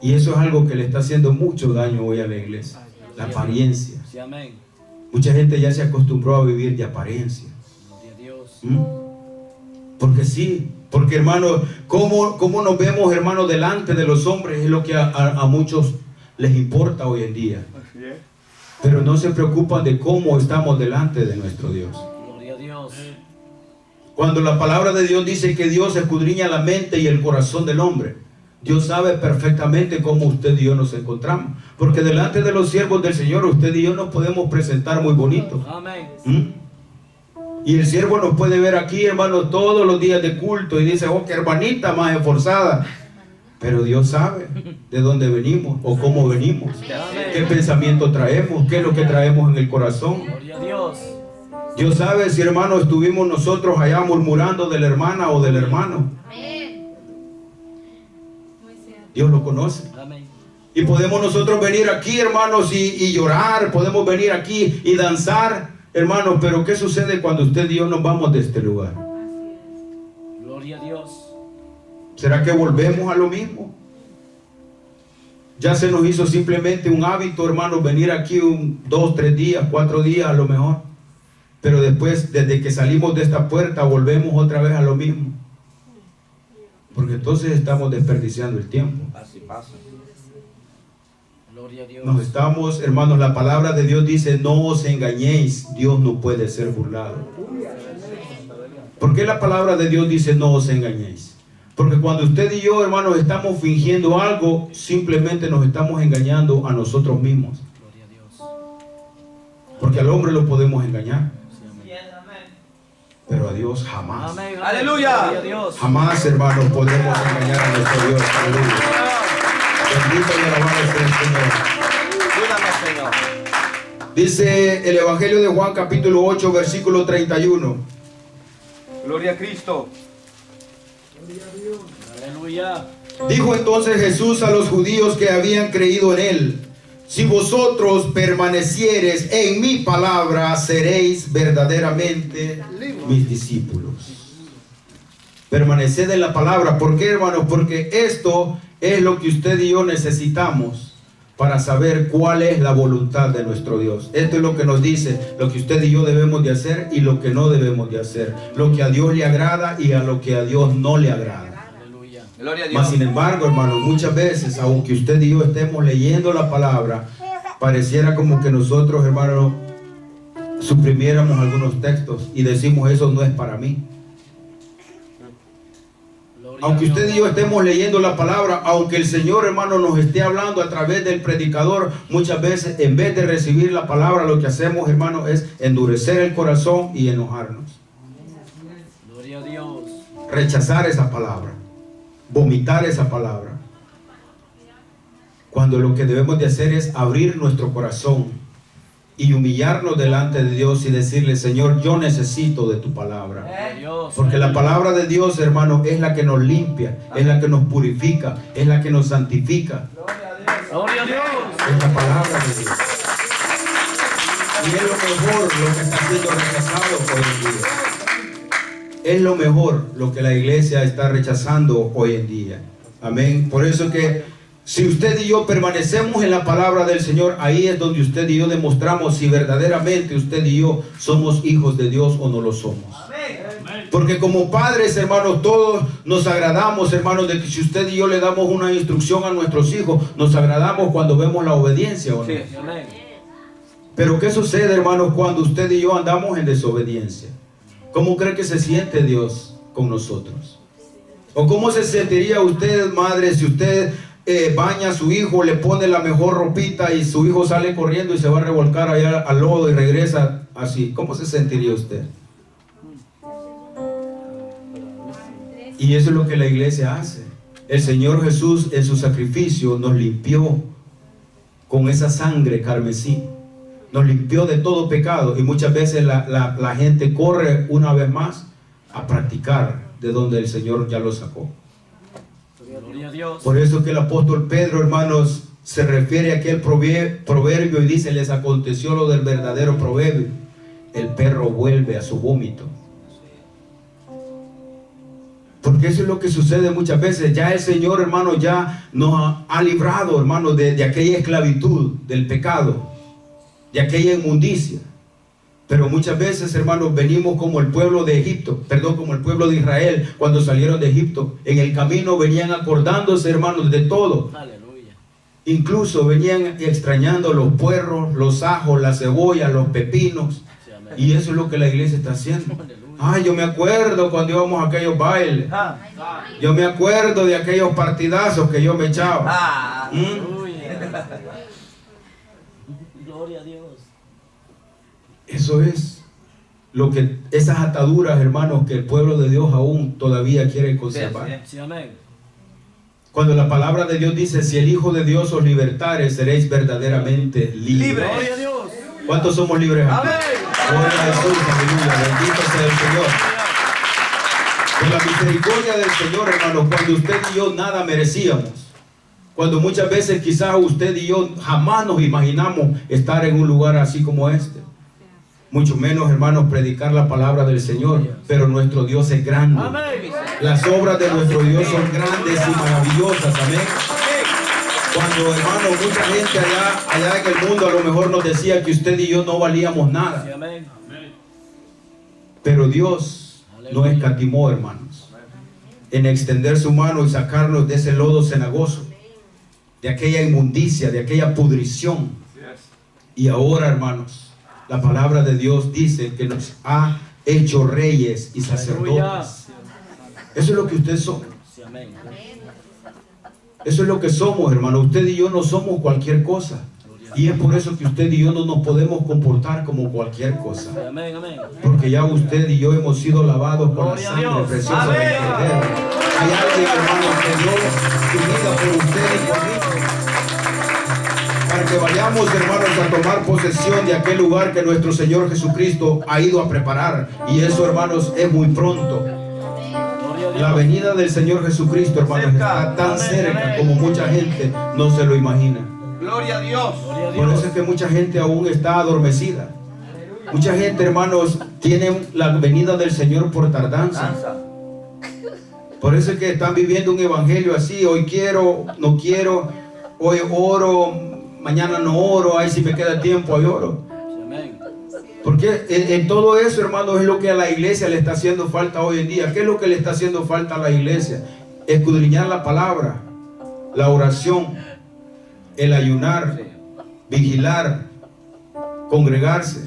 Speaker 5: Y eso es algo que le está haciendo mucho daño hoy a la iglesia. La apariencia.
Speaker 4: Sí, amén.
Speaker 5: Mucha gente ya se acostumbró a vivir de apariencia.
Speaker 4: Gloria a Dios.
Speaker 5: ¿Mm? Porque sí. Porque, hermano, ¿cómo nos vemos, hermano, delante de los hombres? Es lo que a muchos les importa hoy en día.
Speaker 2: Así es.
Speaker 5: Pero no se preocupan de cómo estamos delante de nuestro Dios.
Speaker 4: Gloria a Dios.
Speaker 5: Cuando la palabra de Dios dice que Dios escudriña la mente y el corazón del hombre, Dios sabe perfectamente cómo usted y yo nos encontramos. Porque delante de los siervos del Señor, usted y yo nos podemos presentar muy bonitos.
Speaker 4: Amén.
Speaker 5: ¿Mm? Y el siervo nos puede ver aquí, hermano, todos los días de culto y dice, oh, qué hermanita más esforzada. Pero Dios sabe de dónde venimos o cómo venimos, qué pensamiento traemos, qué es lo que traemos en el corazón.
Speaker 4: Gloria a Dios.
Speaker 5: Dios sabe si, hermano, estuvimos nosotros allá murmurando de la hermana o del hermano. Dios lo conoce.
Speaker 4: Amén.
Speaker 5: Y podemos nosotros venir aquí, hermanos, y llorar, podemos venir aquí y danzar, hermanos, pero ¿qué sucede cuando usted y yo nos vamos de este lugar?
Speaker 4: Gloria a Dios.
Speaker 5: ¿Será que volvemos a lo mismo? Ya se nos hizo simplemente un hábito, hermanos, venir aquí 2, 3 días, 4 días a lo mejor. Pero después, desde que salimos de esta puerta, volvemos otra vez a lo mismo. Porque entonces estamos desperdiciando el tiempo.
Speaker 2: Así pasa.
Speaker 4: Gloria a Dios.
Speaker 5: Nos estamos, hermanos, la palabra de Dios dice, no os engañéis, Dios no puede ser burlado. ¿Por qué la palabra de Dios dice no os engañéis? Porque cuando usted y yo, hermanos, estamos fingiendo algo, simplemente nos estamos engañando a nosotros mismos.
Speaker 4: Gloria a Dios.
Speaker 5: Porque al hombre lo podemos engañar,
Speaker 4: Sí, amén.
Speaker 5: pero a Dios jamás.
Speaker 4: Amén. Amén.
Speaker 2: Aleluya.
Speaker 4: Gloria a Dios.
Speaker 5: Jamás, hermanos, podemos engañar a nuestro Dios. Aleluya. Bendito y alabado sea el Señor.
Speaker 2: Ayúdanos, Señor.
Speaker 5: Dice el Evangelio de Juan, capítulo 8, versículo 31.
Speaker 2: Gloria a Cristo.
Speaker 4: Aleluya.
Speaker 5: Dijo entonces Jesús a los judíos que habían creído en él: si vosotros permaneciereis en mi palabra, seréis verdaderamente mis discípulos. Permaneced en la palabra. ¿Por qué, hermanos? Porque esto es lo que usted y yo necesitamos para saber cuál es la voluntad de nuestro Dios. Esto es lo que nos dice lo que usted y yo debemos de hacer y lo que no debemos de hacer, lo que a Dios le agrada y a lo que a Dios no le agrada.
Speaker 4: Aleluya.
Speaker 2: Gloria a
Speaker 5: Mas
Speaker 2: Dios.
Speaker 5: sin embargo, hermanos, muchas veces, aunque usted y yo estemos leyendo la palabra, pareciera como que nosotros, hermanos, suprimiéramos algunos textos y decimos, eso no es para mí.
Speaker 4: Gloria a
Speaker 5: Aunque
Speaker 4: Dios.
Speaker 5: usted y yo estemos leyendo la palabra, aunque el Señor, hermano, nos esté hablando a través del predicador, muchas veces, en vez de recibir la palabra, lo que hacemos, hermano, es endurecer el corazón y enojarnos.
Speaker 4: Gloria a Dios.
Speaker 5: Rechazar esa palabra, vomitar esa palabra, cuando lo que debemos de hacer es abrir nuestro corazón y humillarnos delante de Dios y decirle, Señor, yo necesito de tu palabra.
Speaker 4: Gloria a Dios.
Speaker 5: Porque la palabra de Dios, hermano, es la que nos limpia, es la que nos purifica, es la que nos santifica.
Speaker 4: Gloria a Dios.
Speaker 5: Es la palabra de Dios. Y es lo mejor lo que está siendo rechazado hoy en día. Es lo mejor lo que la iglesia está rechazando hoy en día. Amén. Por eso que si usted y yo permanecemos en la palabra del Señor, ahí es donde usted y yo demostramos si verdaderamente usted y yo somos hijos de Dios o no lo somos. Porque como padres, hermanos, todos nos agradamos, hermanos, de que si usted y yo le damos una instrucción a nuestros hijos, nos agradamos cuando vemos la obediencia, ¿o no?
Speaker 2: Sí.
Speaker 4: Amén.
Speaker 5: Pero ¿qué sucede, hermanos, cuando usted y yo andamos en desobediencia? ¿Cómo cree que se siente Dios con nosotros? ¿O cómo se sentiría usted, madre, si usted baña a su hijo, le pone la mejor ropita y su hijo sale corriendo y se va a revolcar allá al lodo y regresa así? ¿Cómo se sentiría usted? Y eso es lo que la iglesia hace. El Señor Jesús en su sacrificio nos limpió con esa sangre carmesí. Nos limpió de todo pecado. Y muchas veces la gente corre una vez más a practicar de donde el Señor ya lo sacó.
Speaker 4: Gloria a Dios.
Speaker 5: Por eso que el apóstol Pedro, hermanos, se refiere a aquel proverbio y dice: les aconteció lo del verdadero proverbio: el perro vuelve a su vómito. Porque eso es lo que sucede muchas veces. Ya el Señor, hermano, ya nos ha librado, hermano, de aquella esclavitud, del pecado, de aquella inmundicia. Pero muchas veces, hermanos, venimos como el pueblo de Egipto, como el pueblo de Israel cuando salieron de Egipto. En el camino venían acordándose, hermanos, de todo.
Speaker 4: Aleluya.
Speaker 5: Incluso venían extrañando los puerros, los ajos, la cebolla, los pepinos.
Speaker 4: Sí, amén.
Speaker 5: Y eso es lo que la iglesia está haciendo. Ay, yo me acuerdo cuando íbamos a aquellos bailes. Yo me acuerdo de aquellos partidazos que yo me echaba.
Speaker 4: Aleluya. Gloria a Dios.
Speaker 5: Eso es lo que, esas ataduras, hermanos, que el pueblo de Dios aún todavía quiere conservar.
Speaker 4: Sí, amén.
Speaker 5: Cuando la palabra de Dios dice: si el Hijo de Dios os libertare, seréis verdaderamente libres.
Speaker 4: Gloria a Dios.
Speaker 5: ¿Cuántos somos libres aquí? Gloria a Jesús, aleluya, bendito sea el Señor. Por la misericordia del Señor, hermanos, cuando usted y yo nada merecíamos, cuando muchas veces quizás usted y yo jamás nos imaginamos estar en un lugar así como este, mucho menos, hermanos, predicar la palabra del Señor, pero nuestro Dios es grande.
Speaker 4: Amén.
Speaker 5: Las obras de nuestro Dios son grandes y maravillosas, amén. Cuando, hermano, mucha gente allá en el mundo a lo mejor nos decía que usted y yo no valíamos
Speaker 4: Sí,
Speaker 5: nada,
Speaker 4: amén.
Speaker 5: pero Dios no escatimó, hermanos, en extender su mano y sacarnos de ese lodo cenagoso, de aquella inmundicia, de aquella pudrición. Y ahora, hermanos, la palabra de Dios dice que nos ha hecho reyes y sacerdotes. Eso es lo que ustedes son.
Speaker 4: Sí, amén.
Speaker 5: Eso es lo que somos, hermano. Usted y yo no somos cualquier cosa. Y es por eso que usted y yo no nos podemos comportar como cualquier cosa.
Speaker 4: Amén, amén.
Speaker 5: Porque ya usted y yo hemos sido lavados por la
Speaker 4: Gloria a
Speaker 5: sangre
Speaker 4: Dios.
Speaker 5: preciosa del
Speaker 4: Amén.
Speaker 5: Cordero. Hay alguien, hermano, que dio su vida por usted y por mí, para que vayamos, hermanos, a tomar posesión de aquel lugar que nuestro Señor Jesucristo ha ido a preparar. Y eso, hermanos, es muy pronto.
Speaker 4: Gloria a Dios.
Speaker 5: La venida del Señor Jesucristo, hermanos, está tan cerca como mucha gente no se lo imagina.
Speaker 2: Gloria a Dios.
Speaker 4: Gloria a
Speaker 5: Por eso
Speaker 4: Dios.
Speaker 5: es que mucha gente aún está adormecida. Mucha gente, hermanos, tiene la venida del Señor por tardanza. Por eso es que están viviendo un evangelio así: hoy quiero, no quiero, hoy oro, mañana no oro, ay, si me queda tiempo, hoy oro.
Speaker 4: Sí, amén.
Speaker 5: Porque en todo eso, hermanos, es lo que a la iglesia le está haciendo falta hoy en día. ¿Qué es lo que le está haciendo falta a la iglesia? Escudriñar la palabra, la oración, el ayunar, vigilar, congregarse.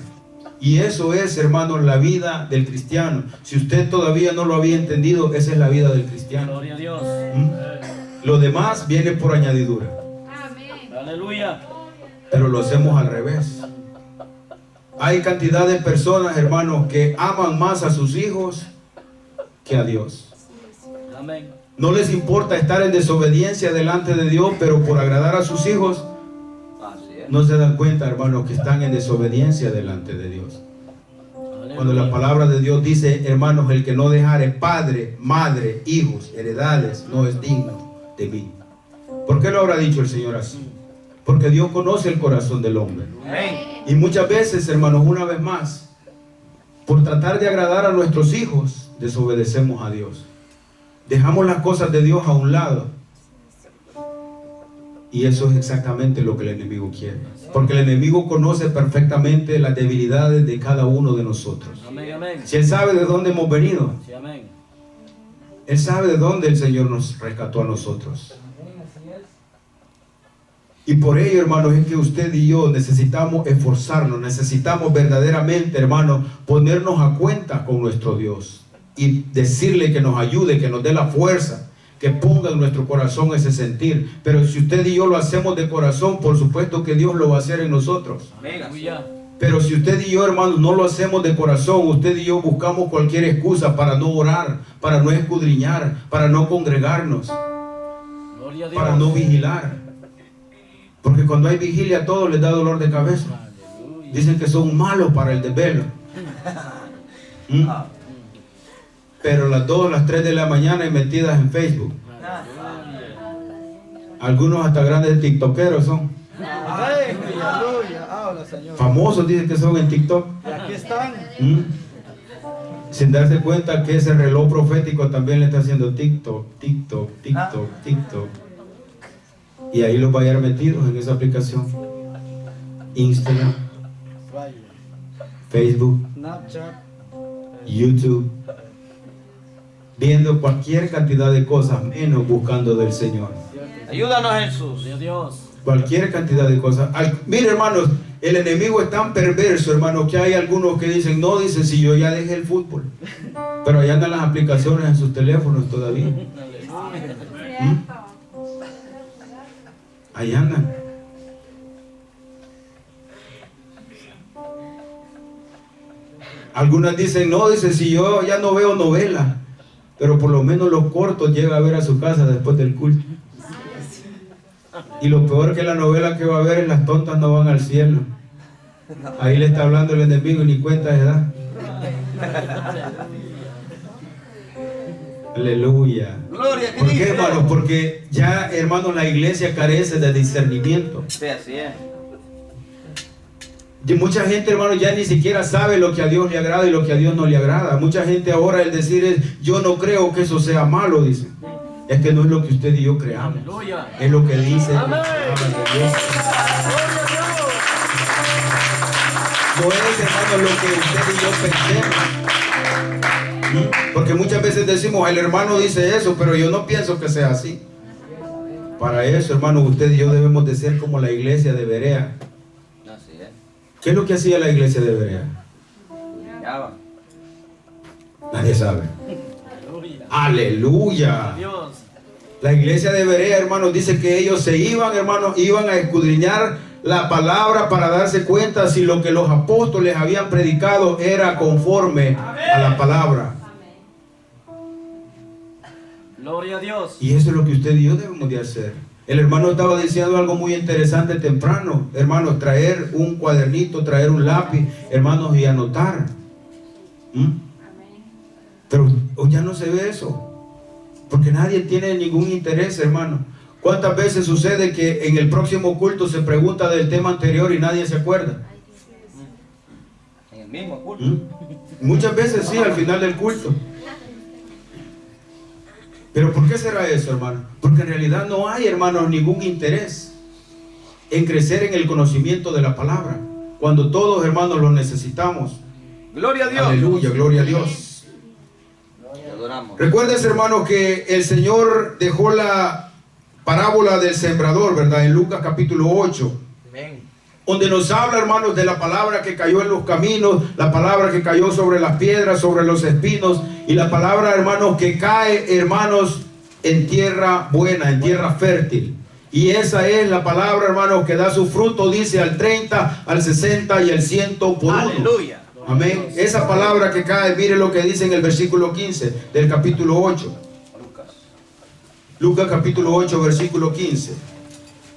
Speaker 5: Y eso es, hermanos, la vida del cristiano. Si usted todavía no lo había entendido, esa es la vida del cristiano.
Speaker 4: Gloria a Dios.
Speaker 5: Lo demás viene por añadidura,
Speaker 4: Aleluya.
Speaker 5: pero lo hacemos al revés. Hay cantidad de personas, hermanos, que aman más a sus hijos que a Dios.
Speaker 4: Amén.
Speaker 5: No les importa estar en desobediencia delante de Dios, pero por agradar a sus hijos
Speaker 2: Así es.
Speaker 5: no se dan cuenta, hermanos, que están en desobediencia delante de Dios. Cuando la palabra de Dios dice, hermanos, el que no dejare padre, madre, hijos, heredades, no es digno de mí. ¿Por qué lo habrá dicho el Señor así? Porque Dios conoce el corazón del hombre.
Speaker 2: Amén.
Speaker 5: Y muchas veces, hermanos, una vez más, por tratar de agradar a nuestros hijos, desobedecemos a Dios. Dejamos las cosas de Dios a un lado. Y eso es exactamente lo que el enemigo quiere. Porque el enemigo conoce perfectamente las debilidades de cada uno de nosotros.
Speaker 4: Amén, amén.
Speaker 5: Si Él sabe de dónde hemos venido,
Speaker 4: Sí, amén.
Speaker 5: Él sabe de dónde el Señor nos rescató a nosotros. Y por ello, hermanos, es que usted y yo necesitamos esforzarnos, necesitamos verdaderamente, hermanos, ponernos a cuenta con nuestro Dios y decirle que nos ayude, que nos dé la fuerza, que ponga en nuestro corazón ese sentir. Pero si usted y yo lo hacemos de corazón, por supuesto que Dios lo va a hacer en nosotros.
Speaker 4: Aleluya.
Speaker 5: Pero si usted y yo, hermanos, no lo hacemos de corazón, usted y yo buscamos cualquier excusa para no orar, para no escudriñar, para no congregarnos,
Speaker 4: Gloria a Dios.
Speaker 5: para no vigilar. Porque cuando hay vigilia a todos les da dolor de cabeza.
Speaker 4: Aleluya.
Speaker 5: Dicen que son malos para el desvelo. Pero a las 2, las 3 de la mañana y metidas en Facebook. Algunos hasta grandes tiktokeros son.
Speaker 3: Aleluya. Habla, Señor.
Speaker 5: Famosos dicen que son en TikTok.
Speaker 3: Y aquí están.
Speaker 5: Sin darse cuenta que ese reloj profético también le está haciendo TikTok. Y ahí los va a hallar metidos en esa aplicación. Instagram,
Speaker 3: Vaya.
Speaker 5: Facebook,
Speaker 3: Snapchat.
Speaker 5: YouTube, viendo cualquier cantidad de cosas, menos buscando del Señor.
Speaker 2: Ayúdanos, Jesús.
Speaker 4: Gloria a Dios.
Speaker 5: Cualquier cantidad de cosas. Mire, hermanos, el enemigo es tan perverso, hermano, que hay algunos que dicen, no, dicen, si yo ya dejé el fútbol. Pero allá andan las aplicaciones en sus teléfonos todavía. Ahí andan. Algunas dicen, no, dice, si yo ya no veo novela, pero por lo menos los cortos llega a ver a su casa después del culto. Y lo peor que la novela que va a ver es Las tontas no van al cielo. Ahí le está hablando el enemigo y ni cuenta de edad. Aleluya.
Speaker 2: Gloria a
Speaker 5: ¿Por qué,
Speaker 2: Cristo.
Speaker 5: hermanos? Porque ya, hermanos, la iglesia carece de discernimiento.
Speaker 2: Sí, así es.
Speaker 5: Y mucha gente, hermano, ya ni siquiera sabe lo que a Dios le agrada y lo que a Dios no le agrada. Mucha gente ahora el decir es, yo no creo que eso sea malo, dice. Es que no es lo que usted y yo creamos.
Speaker 4: Aleluya.
Speaker 5: Es lo que dice la
Speaker 4: Amén.
Speaker 5: palabra de Dios. No es, hermano, lo que usted y yo pensemos. Porque muchas veces decimos, el hermano dice eso, pero yo no pienso que sea así. Para eso, hermano, usted y yo debemos de ser como la iglesia de Berea.
Speaker 2: Así es.
Speaker 5: ¿Qué es lo que hacía la iglesia de Berea?
Speaker 2: Ya va.
Speaker 5: Nadie sabe.
Speaker 4: Aleluya.
Speaker 5: Aleluya.
Speaker 4: Dios.
Speaker 5: La iglesia de Berea, hermanos, dice que ellos se iban, hermanos, iban a escudriñar la palabra para darse cuenta si lo que los apóstoles habían predicado era conforme a la palabra.
Speaker 4: Gloria a Dios.
Speaker 5: Y eso es lo que usted y yo debemos de hacer. El hermano estaba diciendo algo muy interesante temprano. Hermanos, traer un cuadernito, traer un lápiz, hermanos, y anotar. Pero hoy ya no se ve eso. Porque nadie tiene ningún interés, hermano. ¿Cuántas veces sucede que en el próximo culto se pregunta del tema anterior y nadie se acuerda?
Speaker 2: En el mismo culto.
Speaker 5: Muchas veces sí, al final del culto. Pero ¿por qué será eso, hermano? Porque en realidad no hay, hermanos, ningún interés en crecer en el conocimiento de la palabra, cuando todos, hermanos, lo necesitamos.
Speaker 2: Gloria a Dios.
Speaker 5: Aleluya, gloria a Dios.
Speaker 2: Te adoramos.
Speaker 5: Recuerdes, hermanos, que el Señor dejó la parábola del sembrador, ¿verdad? En Lucas capítulo 8.
Speaker 2: Amén.
Speaker 5: Donde nos habla, hermanos, de la palabra que cayó en los caminos, la palabra que cayó sobre las piedras, sobre los espinos, y la palabra, hermanos, que cae, hermanos, en tierra buena, en tierra fértil. Y esa es la palabra, hermanos, que da su fruto, dice, al 30, al 60 y al 100 por uno.
Speaker 2: Aleluya.
Speaker 5: Amén. Esa palabra que cae, mire lo que dice en el versículo 15 del capítulo 8. Lucas capítulo 8, versículo 15.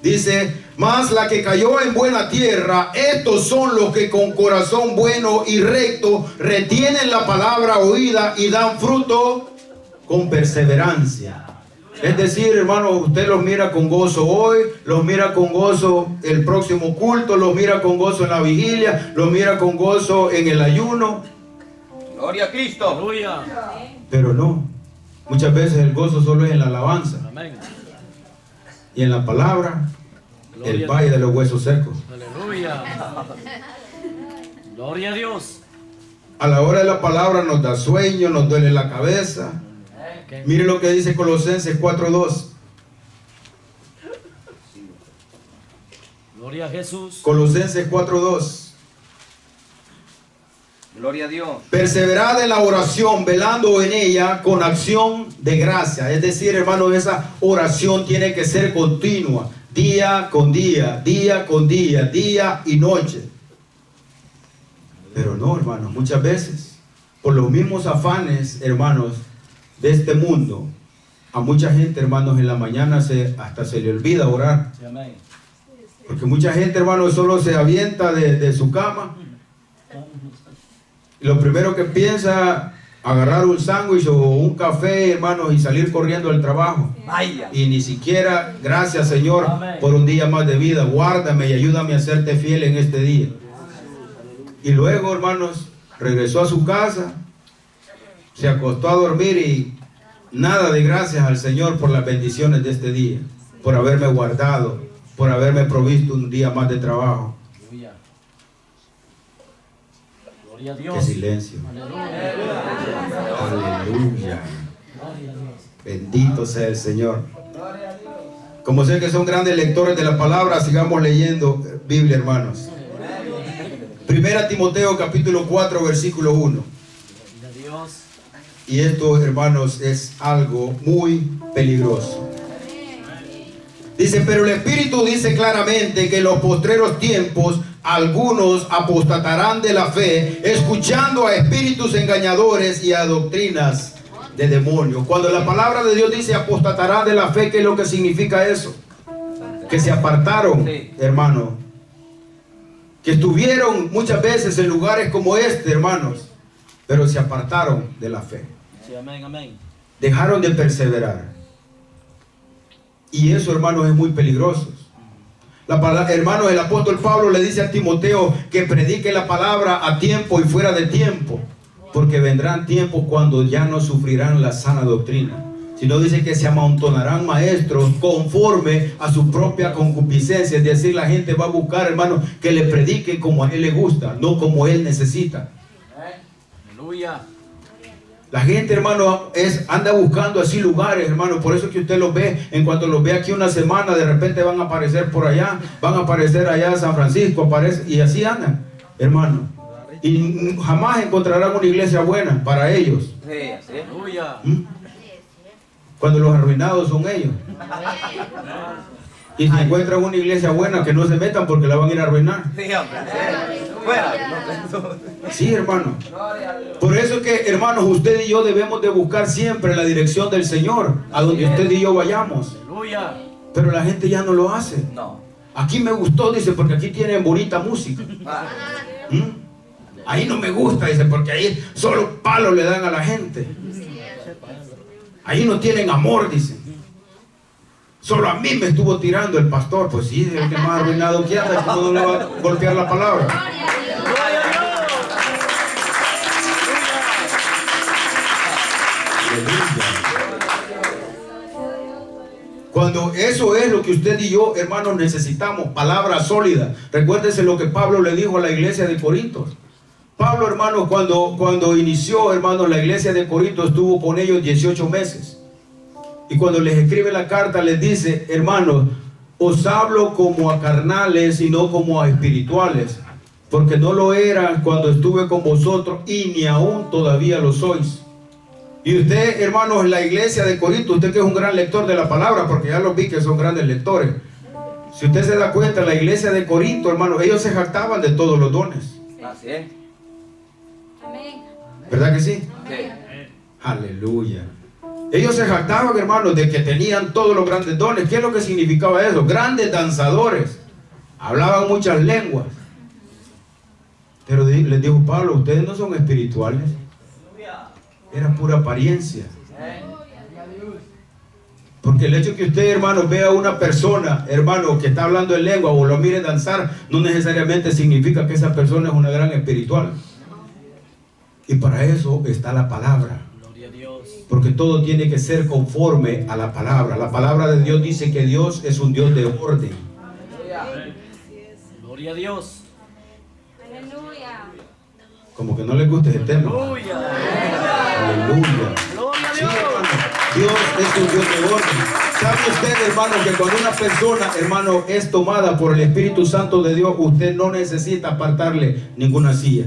Speaker 5: Dice, mas la que cayó en buena tierra, estos son los que con corazón bueno y recto retienen la palabra oída y dan fruto con perseverancia. Es decir, hermano, usted los mira con gozo hoy, los mira con gozo el próximo culto, los mira con gozo en la vigilia, los mira con gozo en el ayuno.
Speaker 2: Gloria a Cristo.
Speaker 4: Aleluya.
Speaker 5: Pero no, muchas veces el gozo solo es en la alabanza
Speaker 4: Amén.
Speaker 5: y en la palabra, el
Speaker 4: Gloria a
Speaker 5: valle de los huesos secos.
Speaker 4: Aleluya. Gloria a Dios.
Speaker 5: A la hora de la palabra nos da sueño, nos duele la cabeza. Mire lo que dice Colosenses 4:2.
Speaker 4: Gloria a Jesús.
Speaker 5: Colosenses 4:2.
Speaker 2: Gloria a Dios.
Speaker 5: Perseverad en la oración, velando en ella con acción de gracia. Es decir, hermano, esa oración tiene que ser continua, día con día, día con día, día y noche. Pero no, hermanos, muchas veces, por los mismos afanes, hermanos, de este mundo, a mucha gente, hermanos, en la mañana hasta se le olvida orar.
Speaker 4: Amén.
Speaker 5: Porque mucha gente, hermanos, solo se avienta de su cama. Y lo primero que piensa agarrar un sándwich o un café, hermanos, y salir corriendo al trabajo.
Speaker 2: Vaya.
Speaker 5: Y ni siquiera, gracias Señor
Speaker 4: Amén.
Speaker 5: por un día más de vida, guárdame y ayúdame a serte fiel en este día. Y luego, hermanos, regresó a su casa, se acostó a dormir y nada de gracias al Señor por las bendiciones de este día, por haberme guardado, por haberme provisto un día más de trabajo.
Speaker 4: Aleluya. Gloria a
Speaker 5: Qué
Speaker 4: Dios.
Speaker 5: silencio.
Speaker 4: Aleluya.
Speaker 5: Aleluya. Bendito sea el Señor. Como sé que son grandes lectores de la palabra, sigamos leyendo Biblia, hermanos. Primera Timoteo capítulo 4 versículo 1.
Speaker 4: Gloria a Dios.
Speaker 5: Y esto, hermanos, es algo muy peligroso. Dice, pero el Espíritu dice claramente que en los postreros tiempos algunos apostatarán de la fe, escuchando a espíritus engañadores y a doctrinas de demonios. Cuando la palabra de Dios dice apostatarán de la fe, ¿qué es lo que significa eso? Que se apartaron, hermano. Que estuvieron muchas veces en lugares como este, hermanos, pero se apartaron de la fe.
Speaker 4: Sí, amén, amén.
Speaker 5: Dejaron de perseverar. Y eso, hermanos, es muy peligroso. Hermanos, el apóstol Pablo le dice a Timoteo que predique la palabra a tiempo y fuera de tiempo, porque vendrán tiempos cuando ya no sufrirán la sana doctrina, sino dice que se amontonarán maestros conforme a su propia concupiscencia. Es decir, la gente va a buscar, hermanos, que le predique como a él le gusta, no como él necesita.
Speaker 4: Aleluya.
Speaker 5: La gente, hermano, anda buscando así lugares, hermano. Por eso que usted los ve, en cuanto los ve aquí una semana, de repente van a aparecer por allá, van a aparecer allá en San Francisco, y así andan, hermano. Y jamás encontrarán una iglesia buena para ellos.
Speaker 2: Sí, así es.
Speaker 4: Aleluya.
Speaker 5: Cuando los arruinados son ellos. Y si encuentran una iglesia buena, que no se metan porque la van a ir a arruinar.
Speaker 2: Sí, hombre. Fuera.
Speaker 5: Sí, hermano. Por eso es que, hermanos, usted y yo debemos de buscar siempre la dirección del Señor, a donde usted y yo vayamos.
Speaker 4: Aleluya.
Speaker 5: Pero la gente ya no lo hace.
Speaker 2: No.
Speaker 5: Aquí me gustó, dice, porque aquí tienen bonita música.
Speaker 2: Ah,
Speaker 5: Ahí no me gusta, dice, porque ahí solo palos le dan a la gente. Ahí no tienen amor, dice. Solo a mí me estuvo tirando el pastor. Pues sí, el que más arruinado que anda, ¿cómo no le va a golpear la palabra?
Speaker 4: Gloria a
Speaker 5: Cuando eso es lo que usted y yo, hermanos, necesitamos, palabra sólida. Recuérdese lo que Pablo le dijo a la iglesia de Corinto. Pablo, hermanos, cuando inició, hermanos, la iglesia de Corinto, estuvo con ellos 18 meses. Y cuando les escribe la carta, les dice, hermanos, os hablo como a carnales y no como a espirituales, porque no lo eran cuando estuve con vosotros y ni aún todavía lo sois. Y usted, hermanos, en la iglesia de Corinto, usted que es un gran lector de la palabra, porque ya los vi que son grandes lectores. Si usted se da cuenta, la iglesia de Corinto, hermanos, ellos se jactaban de todos los dones.
Speaker 2: así es.
Speaker 5: ¿Verdad que sí?
Speaker 2: Sí.
Speaker 5: Aleluya. Ellos se jactaban, hermanos, de que tenían todos los grandes dones. ¿Qué es lo que significaba eso? Grandes danzadores. Hablaban muchas lenguas. Pero les dijo Pablo, ustedes no son espirituales. Era pura apariencia. Porque el hecho que usted, hermano, vea a una persona, hermano, que está hablando en lengua o lo mire danzar, no necesariamente significa que esa persona es una gran espiritual. Y para eso está la palabra.
Speaker 4: Gloria a Dios.
Speaker 5: Porque todo tiene que ser conforme a la palabra. La palabra de Dios dice que Dios es un Dios de orden.
Speaker 4: Gloria a Dios.
Speaker 5: Como que no les gusta ese tema.
Speaker 4: Aleluya.
Speaker 5: Aleluya.
Speaker 4: Gloria a
Speaker 5: Sí,
Speaker 4: Dios.
Speaker 5: hermano. Dios es un Dios de orden. ¿Sabe usted, hermano, que cuando una persona, hermano, es tomada por el Espíritu Santo de Dios, usted no necesita apartarle ninguna silla?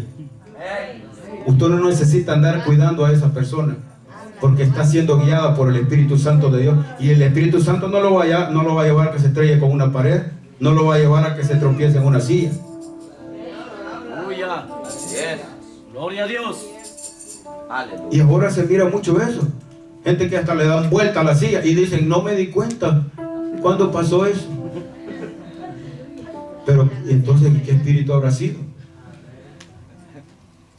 Speaker 5: Usted no necesita andar cuidando a esa persona, porque está siendo guiada por el Espíritu Santo de Dios. Y el Espíritu Santo no lo va a llevar a que se estrelle con una pared, no lo va a llevar a que se tropiece en una silla.
Speaker 4: Aleluya.
Speaker 2: Así es.
Speaker 4: Gloria a Dios.
Speaker 2: Aleluya.
Speaker 5: Y ahora se mira mucho eso. Gente que hasta le dan vuelta a la silla y dicen, no me di cuenta cuándo pasó eso. Pero, ¿y entonces qué espíritu habrá sido?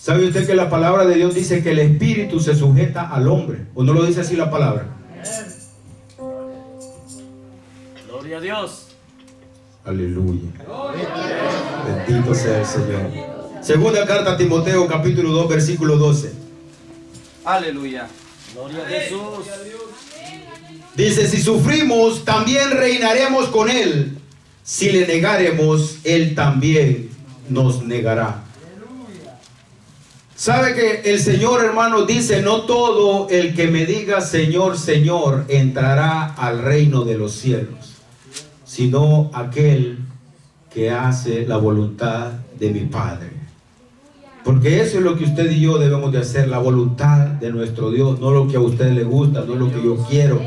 Speaker 5: ¿Sabe usted que la palabra de Dios dice que el espíritu se sujeta al hombre? ¿O no lo dice así la palabra?
Speaker 4: Gloria a Dios.
Speaker 5: Aleluya. Bendito sea el Señor. Segunda carta a Timoteo, capítulo 2, versículo 12.
Speaker 2: Aleluya.
Speaker 4: Gloria a Jesús.
Speaker 5: Dice, si sufrimos, también reinaremos con Él. Si le negaremos, Él también nos negará. ¿Sabe que el Señor, hermano, dice, no todo el que me diga Señor, Señor, entrará al reino de los cielos, sino aquel que hace la voluntad de mi Padre? Porque eso es lo que usted y yo debemos de hacer, la voluntad de nuestro Dios, no lo que a usted le gusta, no lo que yo quiero,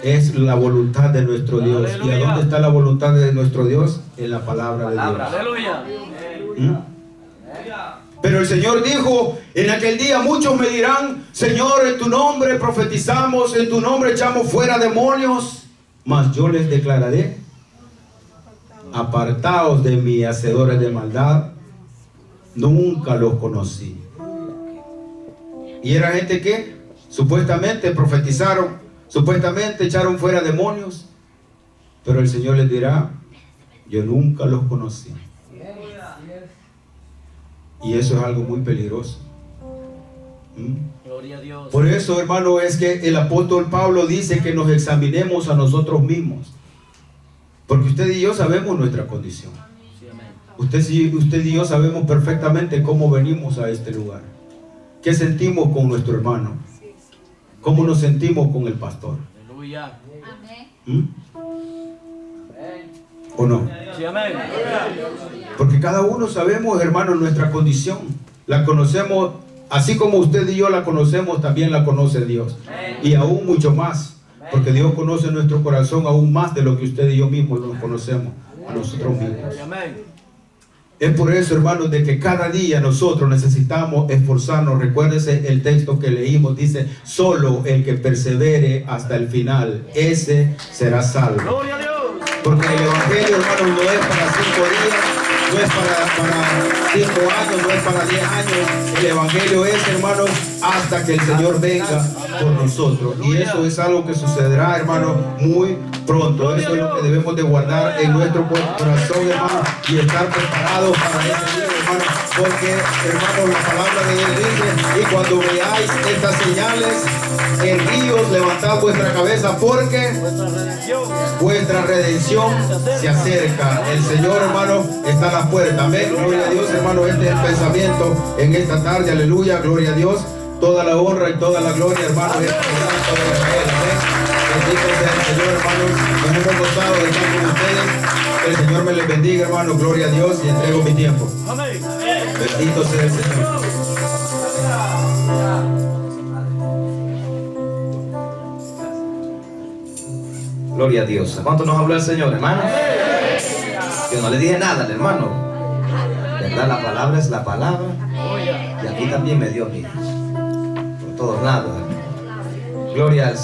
Speaker 5: es la voluntad de nuestro Dios. ¿Y a dónde está la voluntad de nuestro Dios? En la palabra de Dios.
Speaker 4: Aleluya.
Speaker 5: Pero el Señor dijo, en aquel día muchos me dirán, Señor, en tu nombre profetizamos, en tu nombre echamos fuera demonios, mas yo les declararé, apartaos de mí, hacedores de maldad, nunca los conocí. Y era gente que supuestamente profetizaron, supuestamente echaron fuera demonios, pero el Señor les dirá, yo nunca los conocí. Y eso es algo muy peligroso.
Speaker 4: Gloria a Dios.
Speaker 5: Por eso, hermano, es que el apóstol Pablo dice que nos examinemos a nosotros mismos. Porque usted y yo sabemos nuestra condición.
Speaker 4: Sí, amén.
Speaker 5: Usted y yo sabemos perfectamente cómo venimos a este lugar. ¿Qué sentimos con nuestro hermano? ¿Cómo nos sentimos con el pastor?
Speaker 4: Aleluya.
Speaker 5: ¿O no?
Speaker 4: Sí, amén.
Speaker 5: Porque cada uno sabemos, hermano, nuestra condición. La conocemos, así como usted y yo la conocemos, también la conoce Dios. Y aún mucho más. Porque Dios conoce nuestro corazón aún más de lo que usted y yo mismos nos conocemos a nosotros mismos.
Speaker 4: Sí, amén.
Speaker 5: Es por eso, hermanos, de que cada día nosotros necesitamos esforzarnos. Recuérdese el texto que leímos, dice, solo el que persevere hasta el final, ese será salvo.
Speaker 4: Gloria a Dios.
Speaker 5: Porque el Evangelio, hermanos, no es para 5 días, no es para 5 años, no es para 10 años. El Evangelio es, hermanos, hasta que el Señor venga por nosotros. Y eso es algo que sucederá, hermanos, muy pronto. Eso es lo que debemos de guardar en nuestro corazón, hermanos, y estar preparados para ese día, hermanos. Porque, hermanos, la palabra de Dios dice, y cuando veáis estas señales en ríos, levantad vuestra cabeza, porque vuestra redención se acerca. El Señor, hermano, está a la puerta. Amén. Gloria a Dios, hermano. Este es el pensamiento en esta tarde. Aleluya. Gloria a Dios. Toda la honra y toda la gloria, hermano, es para Santo de Israel. Amén. Bendito sea el Señor, hermanos. Nos hemos gozado de estar con ustedes. Que el Señor me les bendiga, hermano. Gloria a Dios, y entrego mi tiempo.
Speaker 4: Amén.
Speaker 5: Bendito sea el Señor.
Speaker 1: Gloria a Dios. ¿A cuánto nos habló el Señor, hermano? Yo no le dije nada al hermano. ¿Verdad? La palabra es la palabra. Y aquí también me dio, mira, por todos lados. Gloria al Señor.